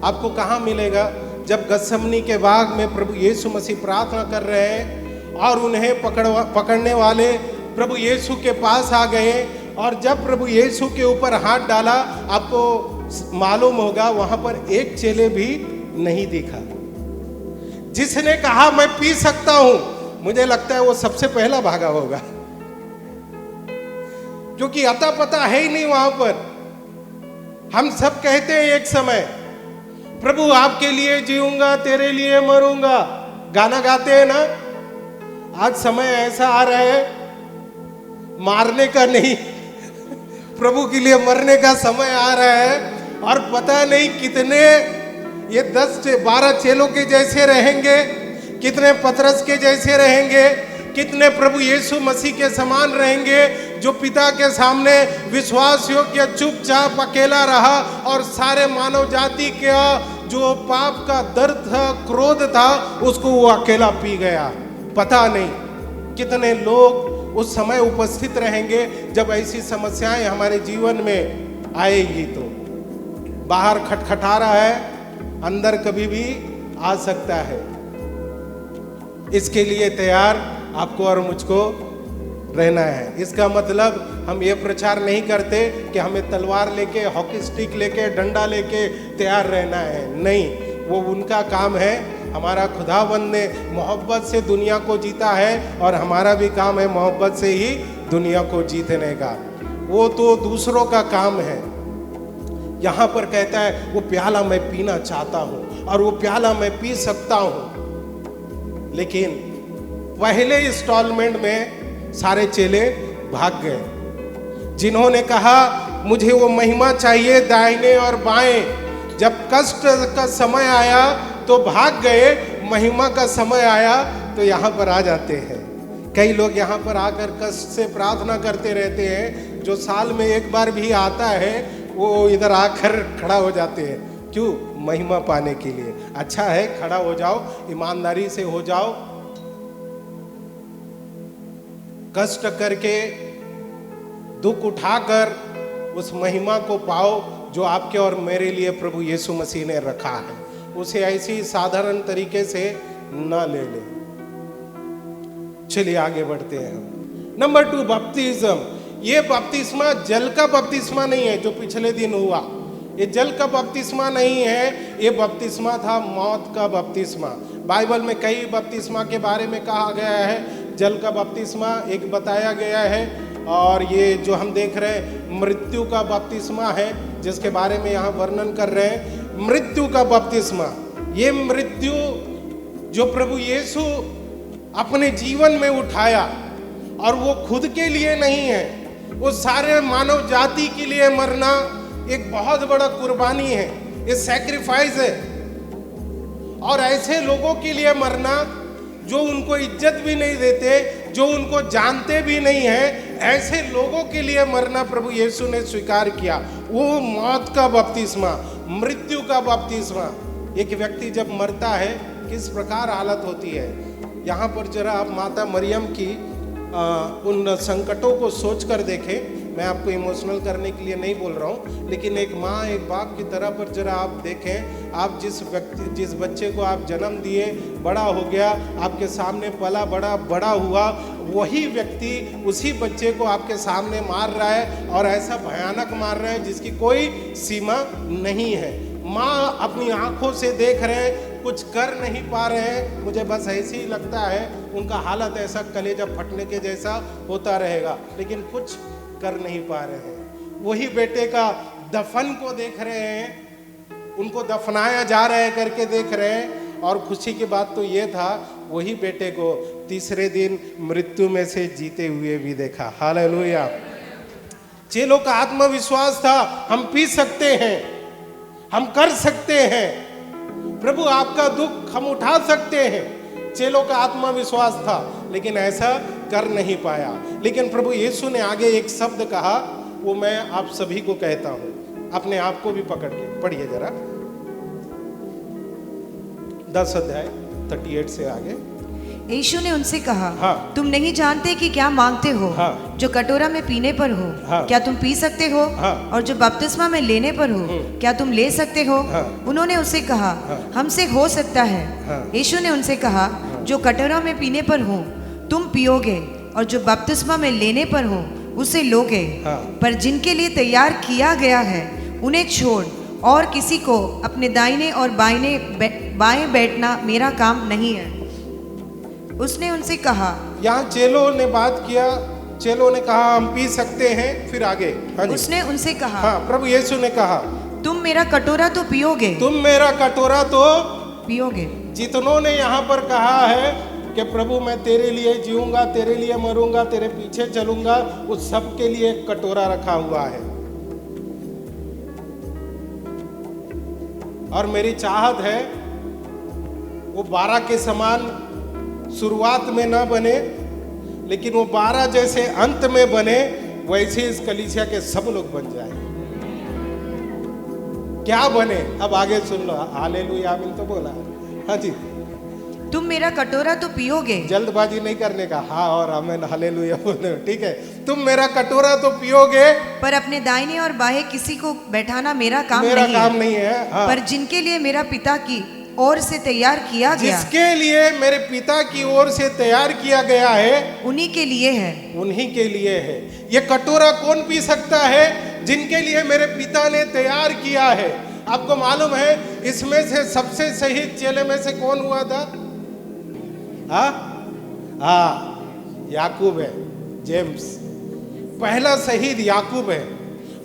आपको कहां मिलेगा? जब गत्समनी के बाग में प्रभु यीशु मसीह प्रार्थना कर रहे हैं और उन्हें पकड़ने वाले प्रभु यीशु के पास आ गए, और जब प्रभु यीशु के ऊपर हाथ डाला, आपको मालूम होगा वहां पर एक चेले भी नहीं दिखा जिसने कहा मैं पी सकता हूं। मुझे लगता है वो सबसे पहला भागा होगा, क्योंकि अता पता है ही नहीं वहां पर। हम सब कहते हैं एक समय, प्रभु आपके लिए जीऊंगा, तेरे लिए मरूंगा, गाना गाते हैं ना। आज समय ऐसा आ रहा है मारने का नहीं, प्रभु के लिए मरने का समय आ रहा है। और पता नहीं कितने ये 10 से 12 चेलों के जैसे रहेंगे, कितने पतरस के जैसे रहेंगे, कितने प्रभु यीशु मसीह के समान रहेंगे, जो पिता के सामने विश्वास योग्य चुपचाप अकेला रहा और सारे मानव जाति का जो पाप का दर्द था, क्रोध था, उसको वो अकेला पी गया। पता नहीं कितने लोग उस समय उपस्थित रहेंगे जब ऐसी समस्याएं हमारे जीवन में आएगी। तो बाहर खटखटा रहा है, अंदर कभी भी आ सकता है। इसके लिए तैयार आपको और मुझको रहना है। इसका मतलब हम ये प्रचार नहीं करते कि हमें तलवार लेके, हॉकी स्टिक लेके, डंडा लेके तैयार रहना है। नहीं, वो उनका काम है। हमारा खुदावंद ने मोहब्बत से दुनिया को जीता है और हमारा भी काम है मोहब्बत से ही दुनिया को जीतने का। वो तो दूसरों का काम है। यहाँ पर कहता है वो प्याला मैं पीना चाहता हूँ और वो प्याला मैं पी सकता हूँ। लेकिन पहले इंस्टॉलमेंट में सारे चेले भाग गए। जिन्होंने कहा मुझे वो महिमा चाहिए दाहिने और बाएं, जब कष्ट का समय आया तो भाग गए, महिमा का समय आया तो यहाँ पर आ जाते हैं। कई लोग यहाँ पर आकर कष्ट से प्रार्थना करते रहते हैं, जो साल में एक बार भी आता है वो इधर आकर खड़ा हो जाते हैं। क्यों? महिमा पाने के लिए। अच्छा है, खड़ा हो जाओ, ईमानदारी से हो जाओ, कष्ट करके दुख उठाकर उस महिमा को पाओ जो आपके और मेरे लिए प्रभु यीशु मसीह ने रखा है। उसे ऐसी साधारण तरीके से ना ले ले। चलिए आगे बढ़ते हैं हम। नंबर 2, बपतिस्म। ये बपतिस्मा जल का बपतिस्मा नहीं है जो पिछले दिन हुआ। ये जल का बपतिस्मा नहीं है, ये बपतिस्मा था मौत का बपतिस्मा। बाइबल में कई बपतिस्मा के बारे में कहा गया है। जल का बपतिस्मा एक बताया गया है, और ये जो हम देख रहे हैं मृत्यु का बपतिस्मा है, जिसके बारे में यहाँ वर्णन कर रहे हैं। मृत्यु का बपतिस्मा, ये मृत्यु जो प्रभु यीशु अपने जीवन में उठाया, और वो खुद के लिए नहीं है, वो सारे मानव जाति के लिए मरना एक बहुत बड़ा कुर्बानी है, ये सैक्रिफाइस है। और ऐसे लोगों के लिए मरना जो उनको इज्जत भी नहीं देते, जो उनको जानते भी नहीं है, ऐसे लोगों के लिए मरना प्रभु यीशु ने स्वीकार किया। वो मौत का बपतिस्मा, मृत्यु का बपतिस्मा। एक व्यक्ति जब मरता है किस प्रकार हालत होती है। यहाँ पर जरा आप माता मरियम की उन संकटों को सोच कर देखें। मैं आपको इमोशनल करने के लिए नहीं बोल रहा हूँ, लेकिन एक माँ एक बाप की तरह पर जरा आप देखें। आप जिस बच्चे को आप जन्म दिए, बड़ा हो गया, आपके सामने पला बड़ा हुआ, वही व्यक्ति उसी बच्चे को आपके सामने मार रहा है, और ऐसा भयानक मार रहा है जिसकी कोई सीमा नहीं है। माँ अपनी आंखों से देख रहे हैं, कुछ कर नहीं पा रहे हैं। मुझे बस ऐसे ही लगता है उनका हालत ऐसा कलेजा फटने के जैसा होता रहेगा, लेकिन कुछ कर नहीं पा रहे हैं। वही बेटे का दफन को देख रहे हैं, उनको दफनाया जा रहा है करके देख रहे हैं। और खुशी की बात तो ये था वही बेटे को तीसरे दिन मृत्यु में से जीते हुए भी देखा। हालेलुया। चेलों का आत्मविश्वास था, हम पी सकते हैं, हम कर सकते हैं, प्रभु आपका दुख हम उठा सकते हैं। चेलों का आत्मविश्वास था, लेकिन ऐसा कर नहीं पाया। लेकिन प्रभु यीशु ने आगे एक शब्द कहा, वो मैं आप सभी को कहता हूं, अपने आप को भी पकड़ के पढ़िए जरा, 10 अध्याय 38 से आगे। यीशु ने उनसे कहा, हाँ। तुम नहीं जानते कि क्या मांगते हो। हाँ। जो कटोरा में पीने पर हो, हाँ। क्या तुम पी सकते हो। हाँ। और जो बपतिस्मा में लेने पर हो, क्या तुम ले सकते हो। हाँ। उन्होंने उससे कहा, हमसे हो सकता है। हाँ। यीशु ने उनसे कहा, जो कटोरा में पीने पर हो तुम पियोगे, और जो बपतिस्मा में लेने पर हो उसे लोगे। हाँ। पर जिनके लिए तैयार किया गया है उन्हें छोड़ और किसी को अपने दाहिने और बाएं बैठना मेरा काम नहीं है। उसने उनसे कहा, यहाँ चेलों ने बात किया, चेलों ने कहा हम पी सकते हैं, फिर आगे। हाँ जी। उसने उनसे कहा, हाँ, प्रभु यीशु ने कहा, तुम मेरा कटोरा तो पियोगे। तुम मेरा कटोरा तो पियोगे। जितनों ने यहाँ पर कहा है कि प्रभु मैं तेरे लिए जीऊंगा, तेरे लिए मरूंगा, तेरे पीछे चलूंगा, उस सब के लिए एक कटोरा रखा हुआ है। और मेरी चाहत है वो 12 के समान शुरुआत में ना बने, लेकिन वो 12 जैसे अंत में बने, वैसे इस कलीसिया के सब लोग बन जाए। क्या बने, अब आगे सुन लो। हालेलुया, आमीन तो बोला। हाँ जी। तुम मेरा कटोरा तो पियोगे। जल्दबाजी नहीं करने का, हाँ और आमीन हालेलुया बोलने, ठीक है। तुम मेरा कटोरा तो पियोगे, पर अपने दाहिने और बाएं किसी को बैठाना मेरा काम नहीं है। हाँ। पर जिनके लिए मेरा पिता की ओर से तैयार किया गया, जिसके लिए मेरे पिता की ओर से तैयार किया गया है, उन्हीं के लिए है। उन्हीं के लिए है। ये कटोरा कौन पी सकता है? जिनके लिए मेरे पिता ने तैयार किया है। आपको मालूम है इसमें से सबसे शहीद चेले में से कौन हुआ था? याकूब है, जेम्स। पहला शहीद याकूब है,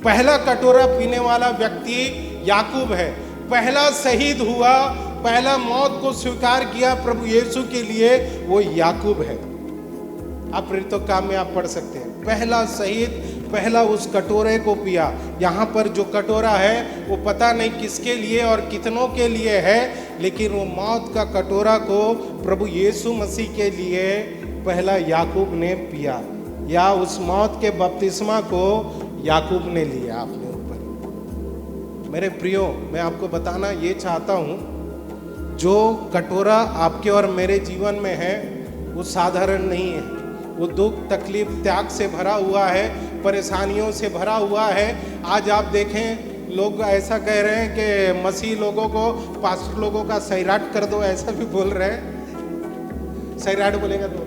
पहला कटोरा पीने वाला व्यक्ति याकूब है। पहला शहीद हुआ, पहला मौत को स्वीकार किया प्रभु यीशु के लिए, वो याकूब है। आप प्रेरितों के काम में आप पढ़ सकते हैं, पहला शहीद, पहला उस कटोरे को पिया। यहाँ पर जो कटोरा है वो पता नहीं किसके लिए और कितनों के लिए है, लेकिन वो मौत का कटोरा को प्रभु यीशु मसीह के लिए पहला याकूब ने पिया, या उस मौत के बपतिस्मा को याकूब ने लिया अपने ऊपर। मेरे प्रियो, मैं आपको बताना ये चाहता हूँ, जो कटोरा आपके और मेरे जीवन में है वो साधारण नहीं है। वो दुख, तकलीफ, त्याग से भरा हुआ है, परेशानियों से भरा हुआ है। आज आप देखें लोग ऐसा कह रहे हैं कि मसीह लोगों को, पास्टर लोगों का सैराट कर दो, ऐसा भी बोल रहे हैं। सैराट बोलेगा तो,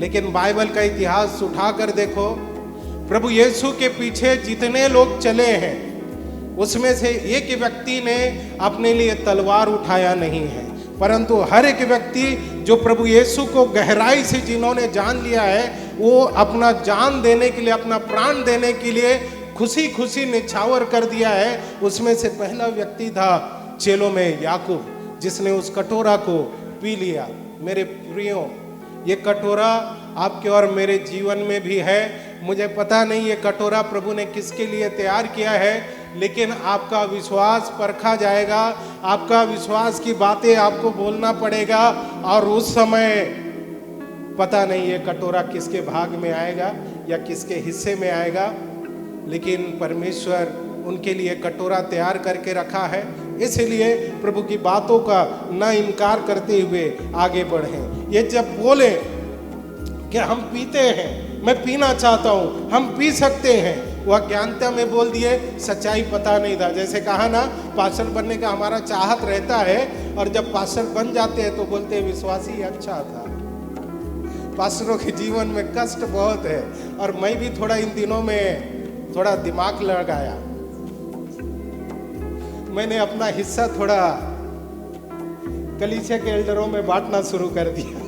लेकिन बाइबल का इतिहास उठाकर देखो, प्रभु यीशु के पीछे जितने लोग चले हैं उसमें से एक व्यक्ति ने अपने लिए तलवार उठाया नहीं है, परंतु हर एक व्यक्ति जो प्रभु यीशु को गहराई से जिन्होंने जान लिया है, वो अपना जान देने के लिए, अपना प्राण देने के लिए खुशी खुशी निछावर कर दिया है। उसमें से पहला व्यक्ति था चेलों में याकूब, जिसने उस कटोरा को पी लिया। मेरे प्रियो, ये कटोरा आपके और मेरे जीवन में भी है। मुझे पता नहीं ये कटोरा प्रभु ने किसके लिए तैयार किया है, लेकिन आपका विश्वास परखा जाएगा, आपका विश्वास की बातें आपको बोलना पड़ेगा, और उस समय पता नहीं ये कटोरा किसके भाग में आएगा या किसके हिस्से में आएगा, लेकिन परमेश्वर उनके लिए कटोरा तैयार करके रखा है। इसलिए प्रभु की बातों का न इनकार करते हुए आगे बढ़ें। ये जब बोले कि हम पीते हैं, मैं पीना चाहता हूँ, हम पी सकते हैं, वह अज्ञानता में बोल दिए, सच्चाई पता नहीं था। जैसे कहा ना, पास्टर बनने का हमारा चाहत रहता है, और जब पास्टर बन जाते हैं तो बोलते हैं विश्वासी अच्छा था। पास्टरों के जीवन में कष्ट बहुत है, और मैं भी थोड़ा इन दिनों में थोड़ा दिमाग लगाया। मैंने अपना हिस्सा थोड़ा कलीसिया के एल्डरों में बांटना शुरू कर दिया।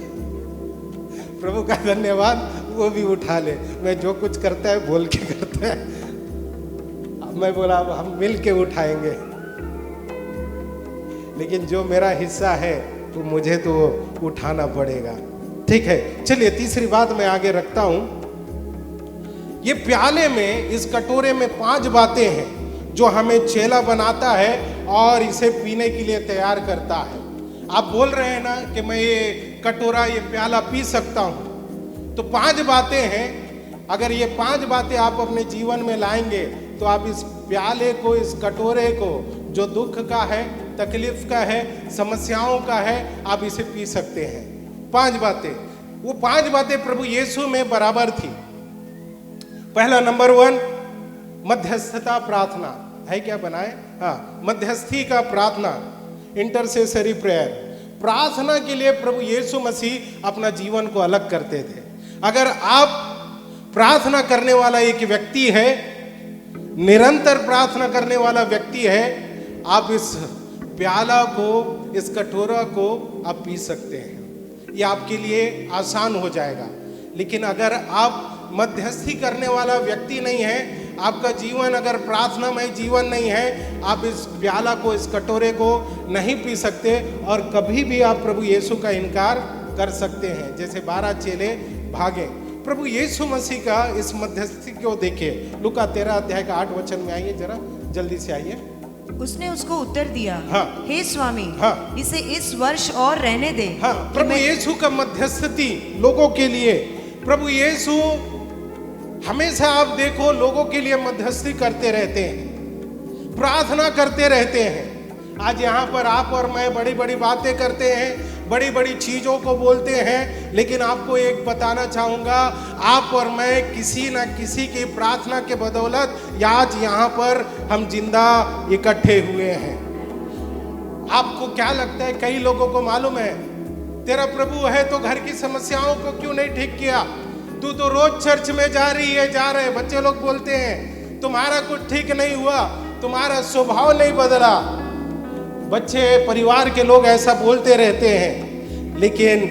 प्रभु का धन्यवाद, वो भी उठा ले। मैं जो कुछ करता है बोल के करता है, मैं बोला हम मिल के उठाएंगे, लेकिन जो मेरा हिस्सा है तो मुझे तो उठाना पड़ेगा। ठीक है, चलिए तीसरी बात मैं आगे रखता हूं। ये प्याले में, इस कटोरे में 5 बातें हैं जो हमें चेला बनाता है और इसे पीने के लिए तैयार करता है। आप बोल रहे हैं ना कि मैं ये कटोरा, ये प्याला पी सकता हूं, तो 5 बातें हैं। अगर ये 5 बातें आप अपने जीवन में लाएंगे तो आप इस प्याले को, इस कटोरे को, जो दुख का है, तकलीफ का है, समस्याओं का है, आप इसे पी सकते हैं। 5 बातें, वो 5 बातें प्रभु यीशु में बराबर थी। पहला नंबर 1, मध्यस्थता प्रार्थना है। क्या बनाए? हाँ, मध्यस्थी का प्रार्थना, इंटरसेसरी प्रेयर। प्रार्थना के लिए प्रभु यीशु मसीह अपना जीवन को अलग करते थे। अगर आप प्रार्थना करने वाला एक व्यक्ति है, निरंतर प्रार्थना करने वाला व्यक्ति है, आप इस प्याला को, इस कटोरा को आप पी सकते हैं। ये आपके लिए आसान हो जाएगा। लेकिन अगर आप मध्यस्थी करने वाला व्यक्ति नहीं है, आपका जीवन अगर प्रार्थनामय जीवन नहीं है, आप इस प्याला को, इस कटोरे को नहीं पी सकते और कभी भी आप प्रभु यीशु का इनकार कर सकते हैं। जैसे 12 चेले भागे। प्रभु यीशु मसीह का इस मध्यस्थी को देखिए, लूका 13 अध्याय का 8 वचन में आइए, जरा जल्दी से आइए। उसने उसको उत्तर दिया, हाँ, हे स्वामी, हाँ, इसे इस वर्ष और रहने दे। हाँ, प्रभु यीशु का मध्यस्थी लोगों के लिए। प्रभु यीशु हमेशा, आप देखो, लोगों के लिए मध्यस्थी करते रहते हैं, प्रार्थना करते रहते हैं। आज यहाँ पर आप और मैं बड़ी बड़ी बातें करते हैं, बड़ी बड़ी चीजों को बोलते हैं, लेकिन आपको एक बताना चाहूंगा, आप और मैं किसी न किसी की प्रार्थना के बदौलत आज यहाँ पर हम जिंदा इकट्ठे हुए हैं। आपको क्या लगता है, कई लोगों को मालूम है, तेरा प्रभु है तो घर की समस्याओं को क्यों नहीं ठीक किया? तू तो रोज चर्च में जा रही है, जा रहे। बच्चे लोग बोलते हैं तुम्हारा कुछ ठीक नहीं हुआ, तुम्हारा स्वभाव नहीं बदला। बच्चे, परिवार के लोग ऐसा बोलते रहते हैं। लेकिन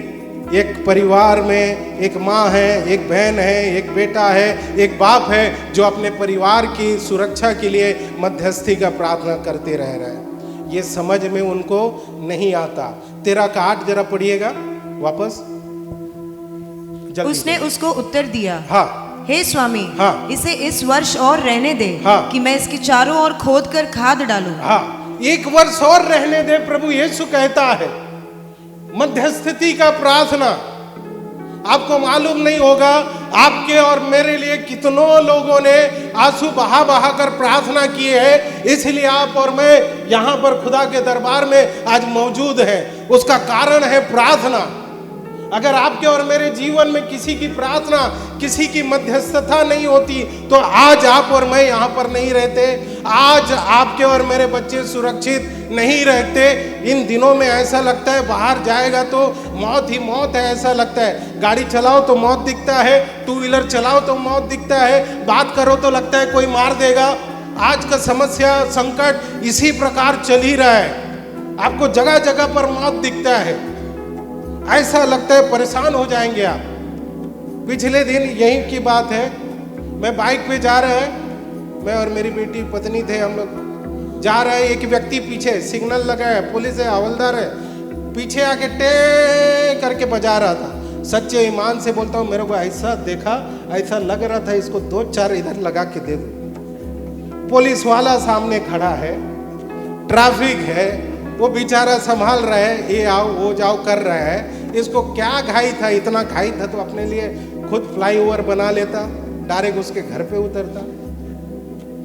एक परिवार में एक माँ है, एक बहन है, एक बेटा है, एक बाप है जो अपने परिवार की सुरक्षा के लिए मध्यस्थी का प्रार्थना करते रह रहे हैं। ये समझ में उनको नहीं आता। 13 का 8 जरा पढ़िएगा वापस। उसने उसको उत्तर दिया, हाँ, हे स्वामी, हाँ, इसे इस वर्ष और रहने दे, हाँ, कि मैं इसके चारों ओर खोद कर खाद डालूं। हाँ, 1 वर्ष और रहने दे, प्रभु यीशु कहता है। मध्यस्थी का प्रार्थना, आपको मालूम नहीं होगा, आपके और मेरे लिए कितनों लोगों ने आंसू बहा बहा कर प्रार्थना की है। इसलिए आप और मैं यहाँ पर खुदा के दरबार में आज मौजूद हैं। उसका कारण है प्रार्थना। अगर आपके और मेरे जीवन में किसी की प्रार्थना, किसी की मध्यस्थता नहीं होती तो आज आप और मैं यहाँ पर नहीं रहते, आज आपके और मेरे बच्चे सुरक्षित नहीं रहते। इन दिनों में ऐसा लगता है बाहर जाएगा तो मौत ही मौत है, ऐसा लगता है। गाड़ी चलाओ तो मौत दिखता है, 2 व्हीलर चलाओ तो मौत दिखता है, बात करो तो लगता है कोई मार देगा। आज का समस्या, संकट इसी प्रकार चल ही रहा है। आपको जगह जगह पर मौत दिखता है, ऐसा लगता है परेशान हो जाएंगे आप। पिछले दिन यही की बात है, मैं बाइक पे जा रहा है, मैं और मेरी बेटी पत्नी थे, हम लोग जा रहे हैं। एक व्यक्ति पीछे, सिग्नल लगा है, पुलिस है, हवलदार है, पीछे आके टे करके बजा रहा था। सच्चे ईमान से बोलता हूँ, मेरे को ऐसा देखा, ऐसा लग रहा था इसको 2-4 इधर लगा के दे दो। पुलिस वाला सामने खड़ा है, ट्रैफिक है, वो बेचारा संभाल रहा है, ये आओ वो जाओ कर रहा है। इसको क्या घाई था? इतना घाई था तो अपने लिए खुद फ्लाईओवर बना लेता, डायरेक्ट उसके घर पे उतरता।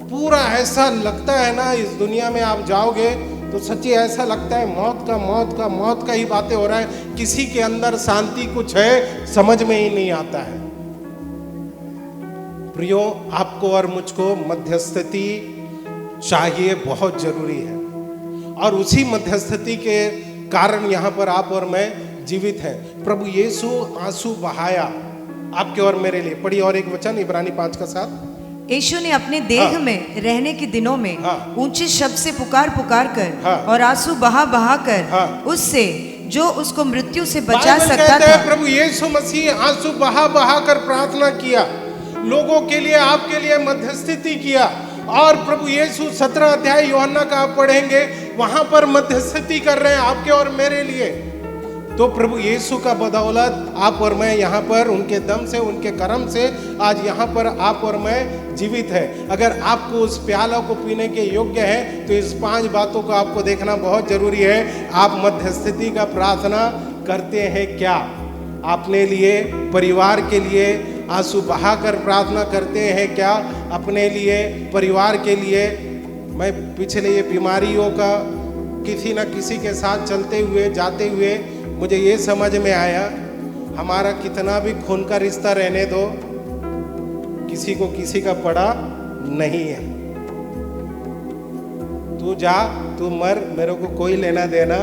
पूरा ऐसा लगता है ना, इस दुनिया में आप जाओगे तो सच्ची ऐसा लगता है मौत का ही बातें हो रहा है। किसी के अंदर शांति कुछ है, समझ में ही नहीं आता है। प्रियो, आपको और मुझको मध्यस्थी चाहिए, बहुत जरूरी है। और उसी मध्यस्थी के कारण यहाँ पर आप और मैं जीवित हैं। प्रभु यीशु आंसू बहाया आपके और मेरे लिए। पढ़िए और एक वचन, इब्रानी 5 का 7। यीशु ने अपने देह में रहने के दिनों में ऊंचे शब्द से पुकार कर और आंसू बहा कर उससे जो उसको मृत्यु से बचा सकता था। प्रभु यीशु मसीह आंसू बहा कर प्रार्थना किया, लोगों के लिए, आपके लिए मध्यस्थी किया। और प्रभु यीशु 17 अध्याय यूहन्ना का आप पढ़ेंगे, वहां पर मध्यस्थी कर रहे हैं आपके और मेरे लिए। तो प्रभु यीशु का बदौलत आप और मैं यहाँ पर उनके दम से, उनके कर्म से आज यहाँ पर आप और मैं जीवित है। अगर आपको उस प्याला को पीने के योग्य है तो इस 5 बातों को आपको देखना बहुत जरूरी है। आप मध्यस्थिति का प्रार्थना करते हैं क्या? अपने लिए, परिवार के लिए आंसू बहाकर प्रार्थना करते हैं क्या? अपने लिए, परिवार के लिए। मैं पिछले ये बीमारियों का किसी न किसी के साथ चलते हुए, जाते हुए मुझे ये समझ में आया, हमारा कितना भी खून का रिश्ता रहने दो, किसी को किसी का पड़ा नहीं है। तू जा, तू मर, मेरे को कोई लेना देना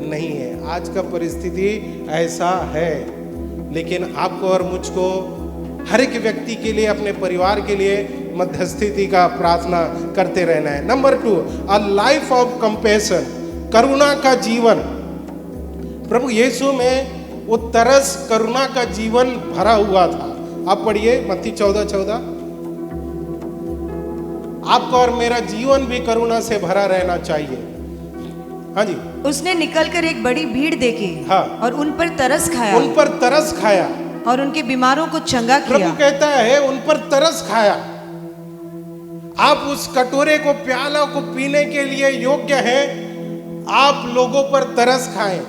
नहीं है। आज का परिस्थिति ऐसा है, लेकिन आपको और मुझको, हर एक व्यक्ति के लिए, अपने परिवार के लिए मध्यस्थिति का प्रार्थना करते रहना है। Number 2, a life of compassion, करुणा का जीवन। प्रभु यीशु में वो तरस, करुणा का जीवन भरा हुआ था। आप पढ़िए मत्ती 14:14। आपका और मेरा जीवन भी करुणा से भरा रहना चाहिए। हाँ जी। उसने निकलकर एक बड़ी भीड़ देखी, हाँ, और उन पर तरस खाया, उन पर तरस खाया और उनके बीमारों को चंगा किया। प्रभु कहता है उन पर तरस खाया। आप उस कटोरे को, प्याला को पीने के लिए योग्य हैं। आप लोगों पर तरस खाएं,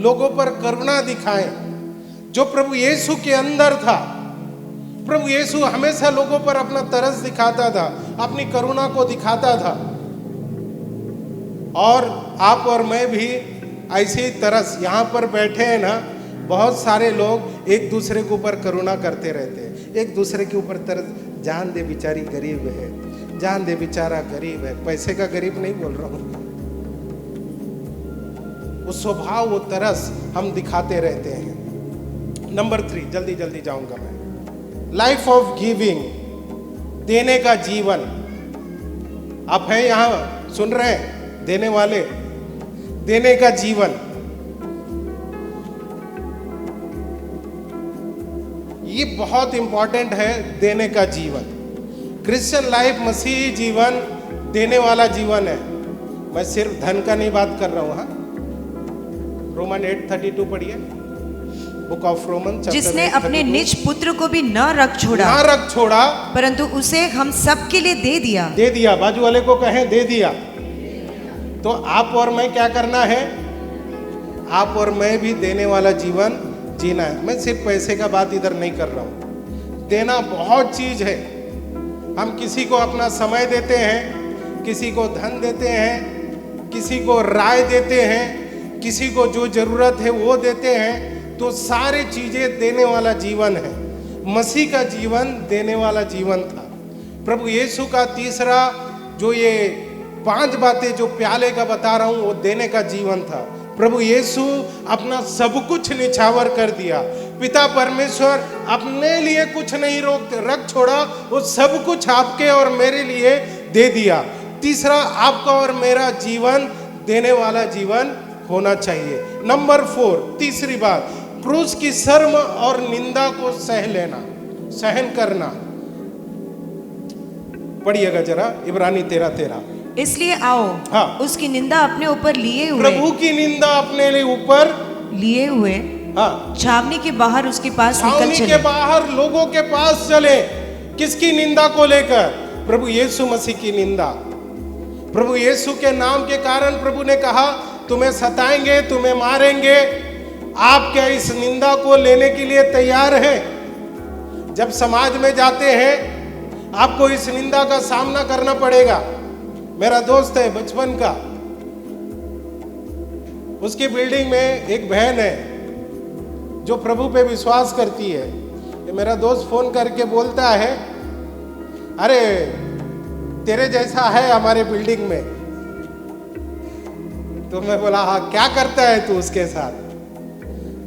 लोगों पर करुणा दिखाएं, जो प्रभु यीशु के अंदर था। प्रभु यीशु हमेशा लोगों पर अपना तरस दिखाता था, अपनी करुणा को दिखाता था। और आप और मैं भी ऐसे ही तरस, यहाँ पर बैठे हैं ना, बहुत सारे लोग एक दूसरे के ऊपर करुणा करते रहते हैं, एक दूसरे के ऊपर तरस। जान दे बेचारी गरीब है, जान दे बेचारा गरीब है। पैसे का गरीब नहीं बोल रहा हूँ, वो स्वभाव, वो तरस हम दिखाते रहते हैं। नंबर 3, जल्दी जल्दी जाऊंगा मैं। लाइफ ऑफ गिविंग, देने का जीवन। आप हैं यहाँ, सुन रहे हैं? देने वाले, देने का जीवन। ये बहुत इंपॉर्टेंट है, देने का जीवन। क्रिश्चियन लाइफ, मसीही जीवन देने वाला जीवन है। मैं सिर्फ धन का नहीं बात कर रहा हूं। हाँ, रोमन 8:32 पढ़िए, बुक ऑफ रोमन। जिसने अपने निज पुत्र को भी न रख छोड़ा, परंतु उसे हम सब के लिए दे दिया। बाजू वाले को कहें दे दिया। तो आप और मैं क्या करना है? आप और मैं भी देने वाला जीवन जीना है। मैं सिर्फ पैसे का बात इधर नहीं कर रहा हूं। देना बहुत चीज है। हम किसी को अपना समय देते हैं, किसी को धन देते हैं, किसी को राय देते हैं, किसी को जो जरूरत है वो देते हैं। तो सारी चीजें देने वाला जीवन है। मसीह का जीवन देने वाला जीवन था। प्रभु यीशु का तीसरा जो ये 5 बातें जो प्याले का बता रहा हूं, वो देने का जीवन था। प्रभु यीशु अपना सब कुछ निछावर कर दिया। पिता परमेश्वर अपने लिए कुछ नहीं रख छोड़ा, वो सब कुछ आपके और मेरे लिए दे दिया। तीसरा, आपका और मेरा जीवन देने वाला जीवन होना चाहिए। नंबर 4, तीसरी बात, क्रूस की शर्म और निंदा को सह लेना, सहन करना। पढ़िएगा जरा इब्रानी 13:13। इसलिए आओ, हाँ, उसकी निंदा अपने ऊपर लिए हुए, प्रभु की निंदा अपने लिए ऊपर लिए हुए, हाँ, छावनी के बाहर उसके पास निकल छावनी चले। के बाहर लोगों के पास चले। किसकी निंदा को लेकर? प्रभु यीशु मसीह की निंदा। प्रभु यीशु के नाम के कारण प्रभु ने कहा, तुम्हें सताएंगे, तुम्हें मारेंगे। आप क्या इस निंदा को लेने के लिए तैयार हैं? जब समाज में जाते हैं आपको इस निंदा का सामना करना पड़ेगा। मेरा दोस्त है बचपन का, उसकी बिल्डिंग में एक बहन है जो प्रभु पे विश्वास करती है। ये मेरा दोस्त फोन करके बोलता है, अरे तेरे जैसा है हमारे बिल्डिंग में। तो मैं बोला, हाँ क्या करता है तू उसके साथ?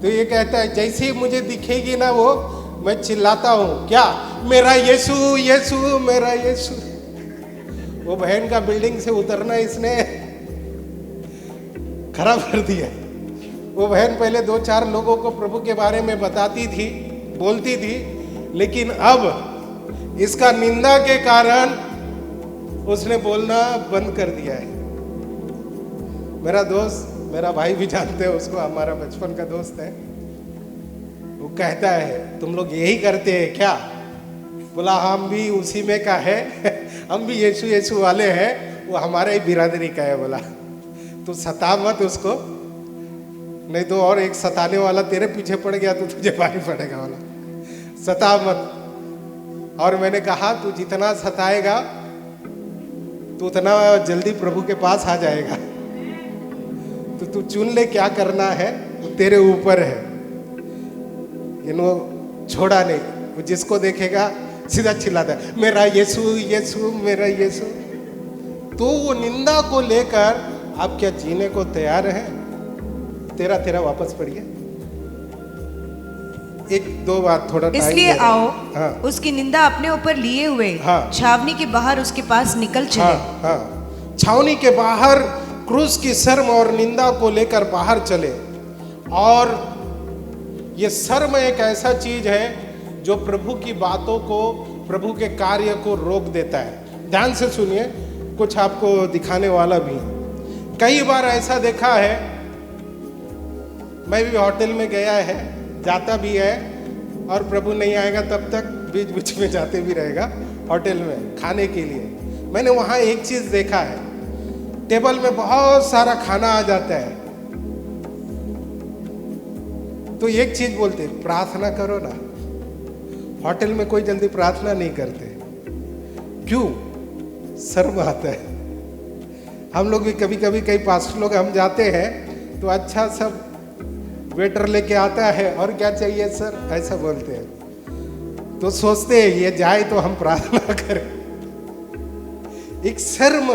तो ये कहता है, जैसे ही मुझे दिखेगी ना वो, मैं चिल्लाता हूँ, क्या? मेरा यीशु, यीशु, मेरा यीशु। वो बहन का बिल्डिंग से उतरना इसने खराब कर दिया। वो बहन पहले 2-4 लोगों को प्रभु के बारे में बताती थी, बोलती थी, लेकिन अब इसका निंदा के कारण उसने बोलना बंद कर दिया है। मेरा दोस्त मेरा भाई भी जानते हैं उसको, हमारा बचपन का दोस्त है। वो कहता है तुम लोग यही करते हैं क्या? बोला हम भी उसी में का है, हम भी यीशु यीशु वाले हैं, वो हमारा ही बिरादरी का है। बोला तू सता मत उसको, नहीं तो और एक सताने वाला तेरे पीछे पड़ गया तो तुझे भारी पड़ेगा। बोला सता मत। और मैंने कहा तू जितना सताएगा तो उतना जल्दी प्रभु के पास आ जाएगा। तो तू चुन ले क्या करना है, वो तेरे ऊपर है। छोड़ा नहीं, वो जिसको देखेगा सीधा चिल्लाता है मेरा यीशु यीशु मेरा यीशु। तो वो निंदा को लेकर आप क्या जीने को तैयार हैं? तेरा वापस पढ़िए। एक दो बार थोड़ा इसलिए आओ, हाँ। उसकी निंदा अपने ऊपर लिए हुए, हाँ। छावनी के बाहर उसके पास निकल चले। हाँ, हाँ। छावनी के बाहर क्रूस की शर्म और निंदा को लेकर बाहर चले। और ये शर्म एक ऐसा चीज है जो प्रभु की बातों को, प्रभु के कार्य को रोक देता है। ध्यान से सुनिए, कुछ आपको दिखाने वाला भी। कई बार ऐसा देखा है, मैं भी होटल में गया है, जाता भी है, और प्रभु नहीं आएगा तब तक बीच बीच में जाते भी रहेगा होटल में खाने के लिए। मैंने वहाँ एक चीज देखा है, टेबल में बहुत सारा खाना आ जाता है, तो एक चीज बोलते प्रार्थना करो ना। होटल में कोई जल्दी प्रार्थना नहीं करते, क्यों? शर्म आता है। हम लोग भी कभी कभी कई पास्टर लोग हम जाते हैं तो अच्छा सब वेटर लेके आता है, और क्या चाहिए सर, ऐसा बोलते हैं। तो सोचते हैं ये जाए तो हम प्रार्थना करें। एक शर्म,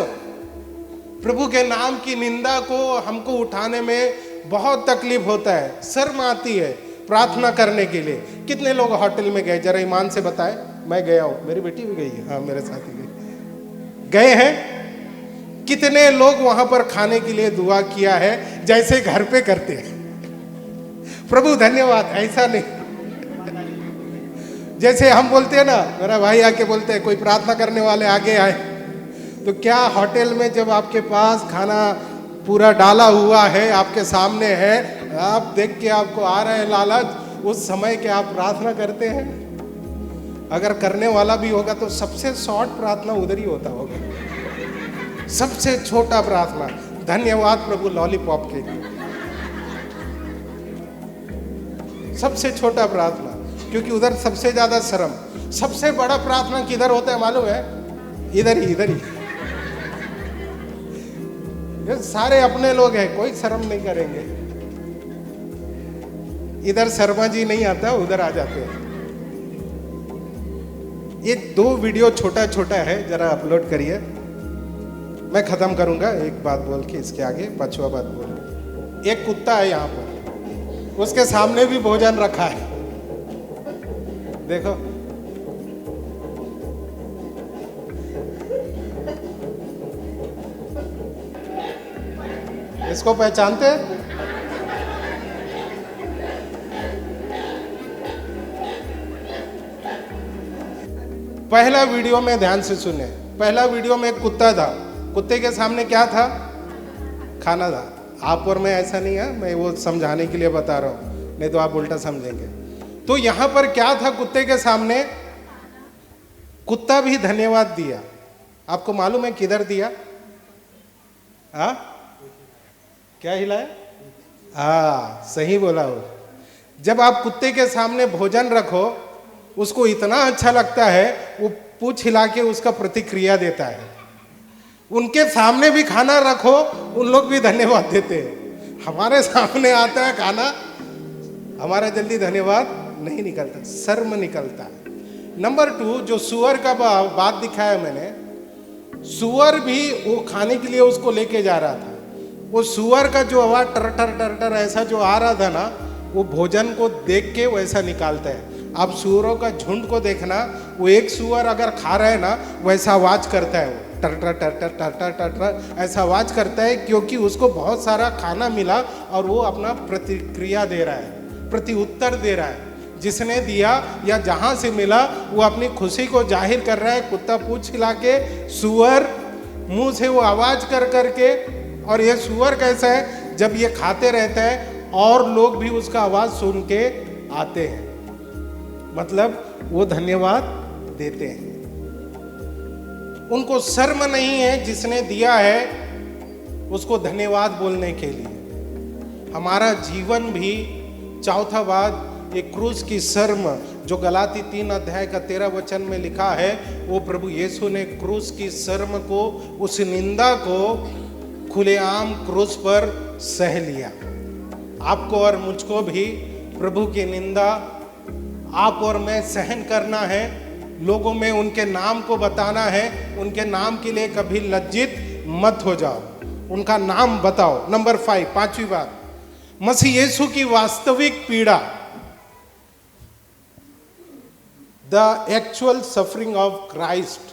प्रभु के नाम की निंदा को हमको उठाने में बहुत तकलीफ होता है, शर्म आती है प्रार्थना करने के लिए। कितने लोग होटल में गए, जरा ईमान से बताए। मैं गया हूँ, मेरी बेटी भी गई है, हाँ मेरे साथ ही गए हैं। कितने लोग वहां पर खाने के लिए दुआ किया है जैसे घर पे करते हैं, प्रभु धन्यवाद, ऐसा नहीं। जैसे हम बोलते हैं ना, मेरा भाई आके बोलते हैं कोई प्रार्थना करने वाले आगे आए, तो क्या होटल में जब आपके पास खाना पूरा डाला हुआ है, आपके सामने है, आप देख के आपको आ रहा है लालच, उस समय क्या आप प्रार्थना करते हैं? अगर करने वाला भी होगा तो सबसे शॉर्ट प्रार्थना उधर ही होता होगा, सबसे छोटा प्रार्थना, धन्यवाद प्रभु लॉलीपॉप के, सबसे छोटा प्रार्थना, क्योंकि उधर सबसे ज्यादा शर्म। सबसे बड़ा प्रार्थना किधर होता है मालूम है? इधर ही। ये सारे अपने लोग हैं, कोई शर्म नहीं करेंगे। इधर शर्मा जी नहीं आता, उधर आ जाते हैं। ये 2 वीडियो छोटा है, जरा अपलोड करिए। मैं खत्म करूंगा एक बात बोल के, इसके आगे 5वां बात बोल। एक कुत्ता है यहाँ पर, उसके सामने भी भोजन रखा है, देखो। इसको पहचानते हैं? पहला वीडियो में ध्यान से सुने, पहला वीडियो में एक कुत्ता था, कुत्ते के सामने क्या था? खाना था। आप और मैं ऐसा नहीं है, मैं वो समझाने के लिए बता रहा हूं, नहीं तो आप उल्टा समझेंगे। तो यहां पर क्या था कुत्ते के सामने? कुत्ता भी धन्यवाद दिया। आपको मालूम है किधर दिया? हाँ, क्या हिलाया? हाँ, सही बोला हो। जब आप कुत्ते के सामने भोजन रखो, उसको इतना अच्छा लगता है, वो पूंछ हिला के उसका प्रतिक्रिया देता है। उनके सामने भी खाना रखो, उन लोग भी धन्यवाद देते हैं। हमारे सामने आता है खाना, हमारा जल्दी धन्यवाद नहीं निकलता, शर्म निकलता है। नंबर 2, जो सुअर का बात दिखाया मैंने, सुअर भी वो खाने के लिए उसको लेके जा रहा था। वो सुअर का जो आवाज टर ऐसा जो आ रहा था ना, वो भोजन को देख के वैसा निकालता है। आप सुअरों का झुंड को देखना, वो एक सुअर अगर खा रहा है ना, वैसा आवाज करता है, वो टर ऐसा आवाज करता है, क्योंकि उसको बहुत सारा खाना मिला और वो अपना प्रतिक्रिया दे रहा है, प्रति उत्तर दे रहा है। जिसने दिया या जहां से मिला, वो अपनी खुशी को जाहिर कर रहा है। कुत्ता पूंछ हिला के, सुअर मुंह से वो आवाज कर करके। और ये सुअर कैसा है? जब ये खाते रहते हैं और लोग भी उसका आवाज सुन के आते हैं, मतलब वो धन्यवाद देते हैं। उनको शर्म नहीं है जिसने दिया है उसको धन्यवाद बोलने के लिए। हमारा जीवन भी, चौथा बात, एक क्रूस की शर्म जो गलाती 3 अध्याय का 13 वचन में लिखा है, वो प्रभु यीशु ने क्रूस की शर्म को, उस निंदा को खुलेआम क्रूस पर सह लिया। आपको और मुझको भी प्रभु की निंदा आप और मैं सहन करना है, लोगों में उनके नाम को बताना है। उनके नाम के लिए कभी लज्जित मत हो जाओ, उनका नाम बताओ। नंबर 5, 5वीं बात, मसीह यीशु की वास्तविक पीड़ा, the actual suffering of Christ.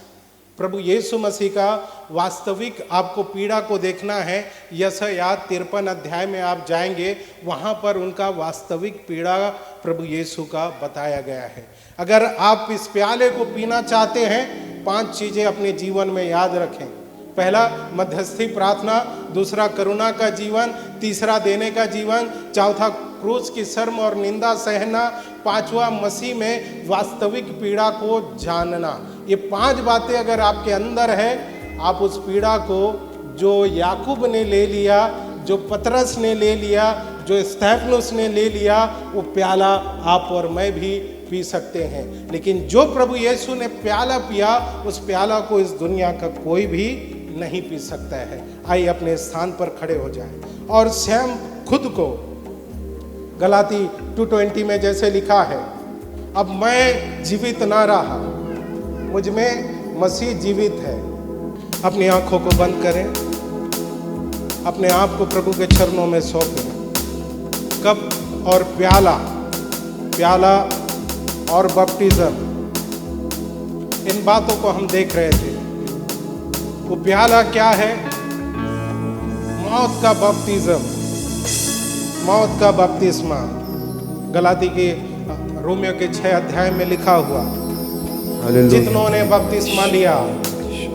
प्रभु यीशु मसीह का वास्तविक आपको पीड़ा को देखना है। यशायाह 53 अध्याय में आप जाएंगे, वहां पर उनका वास्तविक पीड़ा प्रभु यीशु का बताया गया है। अगर आप इस प्याले को पीना चाहते हैं, 5 चीजें अपने जीवन में याद रखें। पहला, मध्यस्थी प्रार्थना। दूसरा, करुणा का जीवन। तीसरा, देने का जीवन। चौथा, क्रूस की शर्म और निंदा सहना। 5वां, मसीह में वास्तविक पीड़ा को जानना। ये 5 बातें अगर आपके अंदर है, आप उस पीड़ा को जो याकूब ने ले लिया, जो पतरस ने ले लिया, जो स्तेफनुस ने ले लिया, वो प्याला आप और मैं भी पी सकते हैं। लेकिन जो प्रभु यीशु ने प्याला पिया, उस प्याला को इस दुनिया का कोई भी नहीं पी सकता है। आइए अपने स्थान पर खड़े हो जाएं और स्वयं खुद को, गलाती 2:20 में जैसे लिखा है, अब मैं जीवित ना रहा, मुझ में मसीह जीवित है। अपनी आंखों को बंद करें, अपने आप को प्रभु के चरणों में सौंपें। कप और प्याला और बपटिज्म, इन बातों को हम देख रहे थे। वो प्याला क्या है? मौत का बपटिज्म, मौत का बपतिस्मा। गलाती के, रोमियो के 6 अध्याय में लिखा हुआ, जितनों ने बपतिस्मा लिया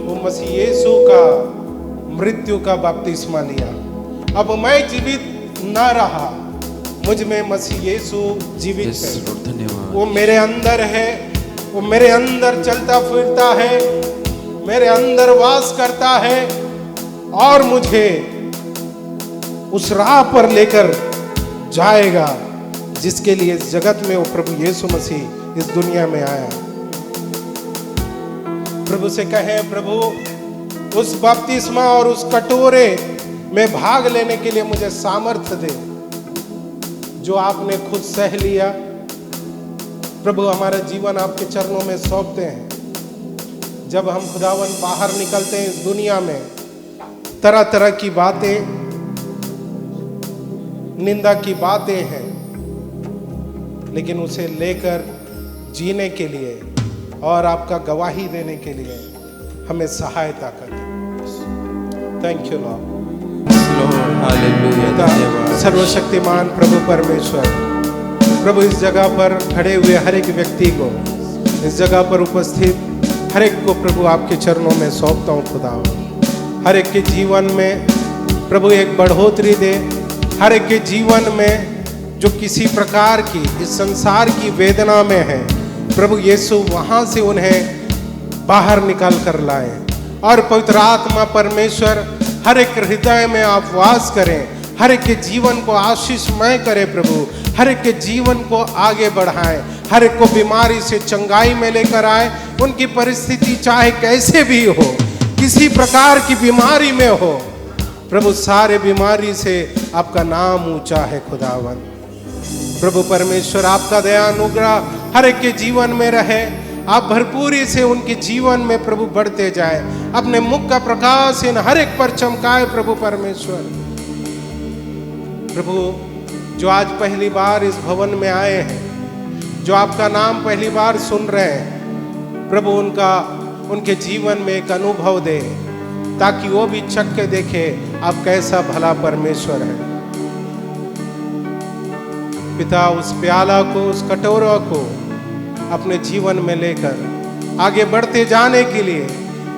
वो मसीह यीशु का मृत्यु का बपतिस्मा लिया। अब मैं जीवित न रहा, मुझ में मसीह यीशु जीवित है। वो मेरे अंदर है, वो मेरे अंदर चलता फिरता है, मेरे अंदर वास करता है और मुझे उस राह पर लेकर जाएगा जिसके लिए इस जगत में वो प्रभु यीशु मसीह इस दुनिया में आया। प्रभु से कहें, प्रभु उस बपतिस्मा और उस कटोरे में भाग लेने के लिए मुझे सामर्थ्य दे जो आपने खुद सह लिया। प्रभु, हमारा जीवन आपके चरणों में सौंपते हैं। जब हम खुदावन बाहर निकलते हैं इस दुनिया में, तरह तरह की बातें, निंदा की बातें हैं, लेकिन उसे लेकर जीने के लिए और आपका गवाही देने के लिए हमें सहायता करें। Thank you Lord. सर्वशक्तिमान प्रभु परमेश्वर, प्रभु इस जगह पर खड़े हुए हर एक व्यक्ति को, इस जगह पर उपस्थित हर एक को प्रभु आपके चरणों में सौंपता हूँ। खुदा, हर एक के जीवन में प्रभु एक बढ़ोतरी दे। हर एक के जीवन में जो किसी प्रकार की इस संसार की वेदना में है, प्रभु यीशु वहाँ से उन्हें बाहर निकाल कर लाए। और पवित्र आत्मा परमेश्वर हर एक हृदय में आप वास करें, हर एक के जीवन को आशीषमय करें। प्रभु हर एक के जीवन को आगे बढ़ाएं, हर एक को बीमारी से चंगाई में लेकर आए। उनकी परिस्थिति चाहे कैसे भी हो, किसी प्रकार की बीमारी में हो, प्रभु सारे बीमारी से आपका नाम ऊंचा है। खुदावन प्रभु परमेश्वर, आपका दया अनुग्रह हर एक के जीवन में रहे। आप भरपूरी से उनके जीवन में प्रभु बढ़ते जाए, अपने मुख का प्रकाश इन हर एक पर चमकाए। प्रभु परमेश्वर, प्रभु जो आज पहली बार इस भवन में आए हैं, जो आपका नाम पहली बार सुन रहे हैं, प्रभु उनके जीवन में एक अनुभव दे, ताकि वो भी चख के देखे आप कैसा भला परमेश्वर है। पिता, उस प्याला को, उस कटोरा को अपने जीवन में लेकर आगे बढ़ते जाने के लिए,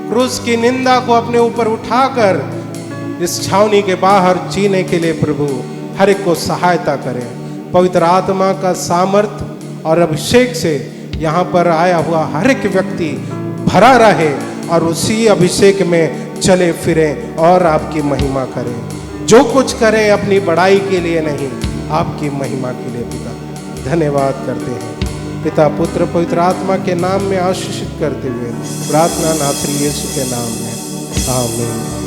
क्रूस की निंदा को अपने ऊपर उठाकर इस छावनी के बाहर जीने के लिए प्रभु हर एक को सहायता करें। पवित्र आत्मा का सामर्थ्य और अभिषेक से यहाँ पर आया हुआ हर एक व्यक्ति भरा रहे और उसी अभिषेक में चले फिरें और आपकी महिमा करें। जो कुछ करें अपनी बड़ाई के लिए नहीं, आपकी महिमा के लिए पिता धन्यवाद करते हैं। पिता पुत्र पवित्र आत्मा के नाम में आशीषित करते हुए प्रार्थना नाथरी यीशु के नाम में, आमीन।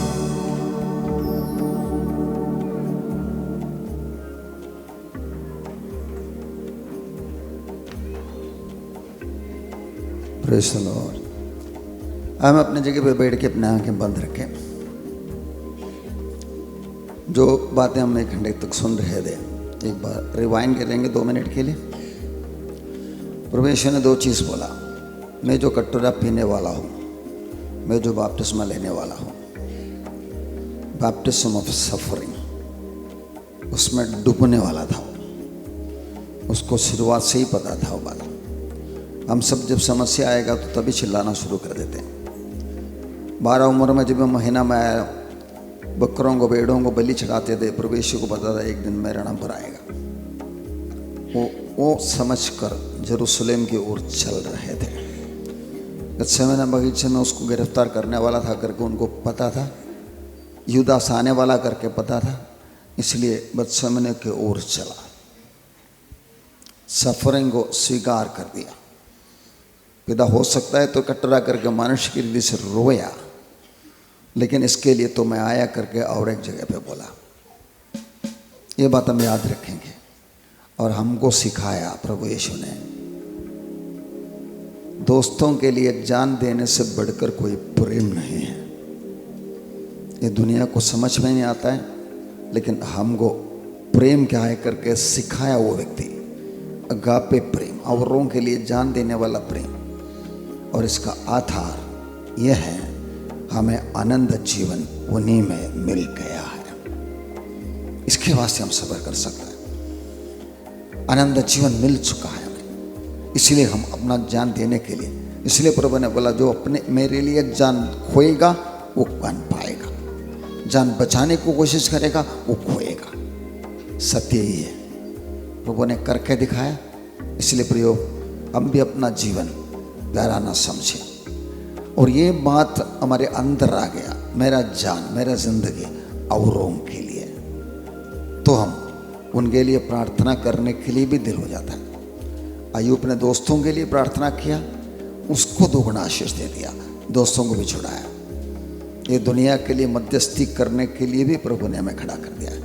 Praise the Lord. हम अपनी जगह पे बैठ के अपने आंखें बंद रखें। जो बातें हम एक घंटे तक सुन रहे थे, एक बार रिवाइंड करेंगे 2 मिनट के लिए। परमेश्वर ने 2 चीज़ बोला, मैं जो कटोरा पीने वाला हूँ, मैं जो बपतिस्मा लेने वाला हूँ, बैप्टिज्म ऑफ सफरिंग, उसमें डूबने वाला था। उसको शुरुआत से ही पता था वो बात। हम सब जब समस्या आएगा तो तभी चिल्लाना शुरू कर देते हैं। 12 उम्र में जब महीना में आया, बकरों को भेड़ों को बलि चढ़ाते थे, परमेश्वर को पता था एक दिन मेरा नंबर आएगा। वो समझ कर जेरूसलेम की ओर चल रहे थे। गत्सेमने बगीचे में उसको गिरफ्तार करने वाला था करके उनको पता था, यूदास आने वाला करके पता था, इसलिए गत्सेमने की ओर चला, सफरिंग को स्वीकार कर दिया। पिता हो सकता है तो कटरा करके मनुष्य की रीति से रोया, लेकिन इसके लिए तो मैं आया करके और एक जगह पे बोला। ये बात हम याद रखेंगे। और हमको सिखाया प्रभु यीशु ने, दोस्तों के लिए जान देने से बढ़कर कोई प्रेम नहीं है। ये दुनिया को समझ में नहीं आता है, लेकिन हमको प्रेम क्या है करके सिखाया वो व्यक्ति। अगापे प्रेम, औरों के लिए जान देने वाला प्रेम। और इसका आधार यह है, हमें आनंद जीवन उन्हीं में मिल गया है। इसके वास्ते हम सब्र कर सकते हैं। आनंद जीवन मिल चुका है हमें, इसलिए हम अपना जान देने के लिए, इसलिए प्रभु ने बोला जो अपने मेरे लिए जान खोएगा वो बन पाएगा, जान बचाने को कोशिश करेगा वो खोएगा। सत्य ही है, प्रभु ने करके दिखाया। इसलिए प्रियो, हम भी अपना जीवन प्यारा ना समझे और ये बात हमारे अंदर आ गया, मेरा जान, मेरा जिंदगी औरों के लिए, तो हम उनके लिए प्रार्थना करने के लिए भी दिल हो जाता है। अय्यूब ने दोस्तों के लिए प्रार्थना किया, उसको 2 गुना आशीष दे दिया, दोस्तों को भी छुड़ाया। ये दुनिया के लिए मध्यस्थी करने के लिए भी प्रभु ने हमें खड़ा कर दिया है।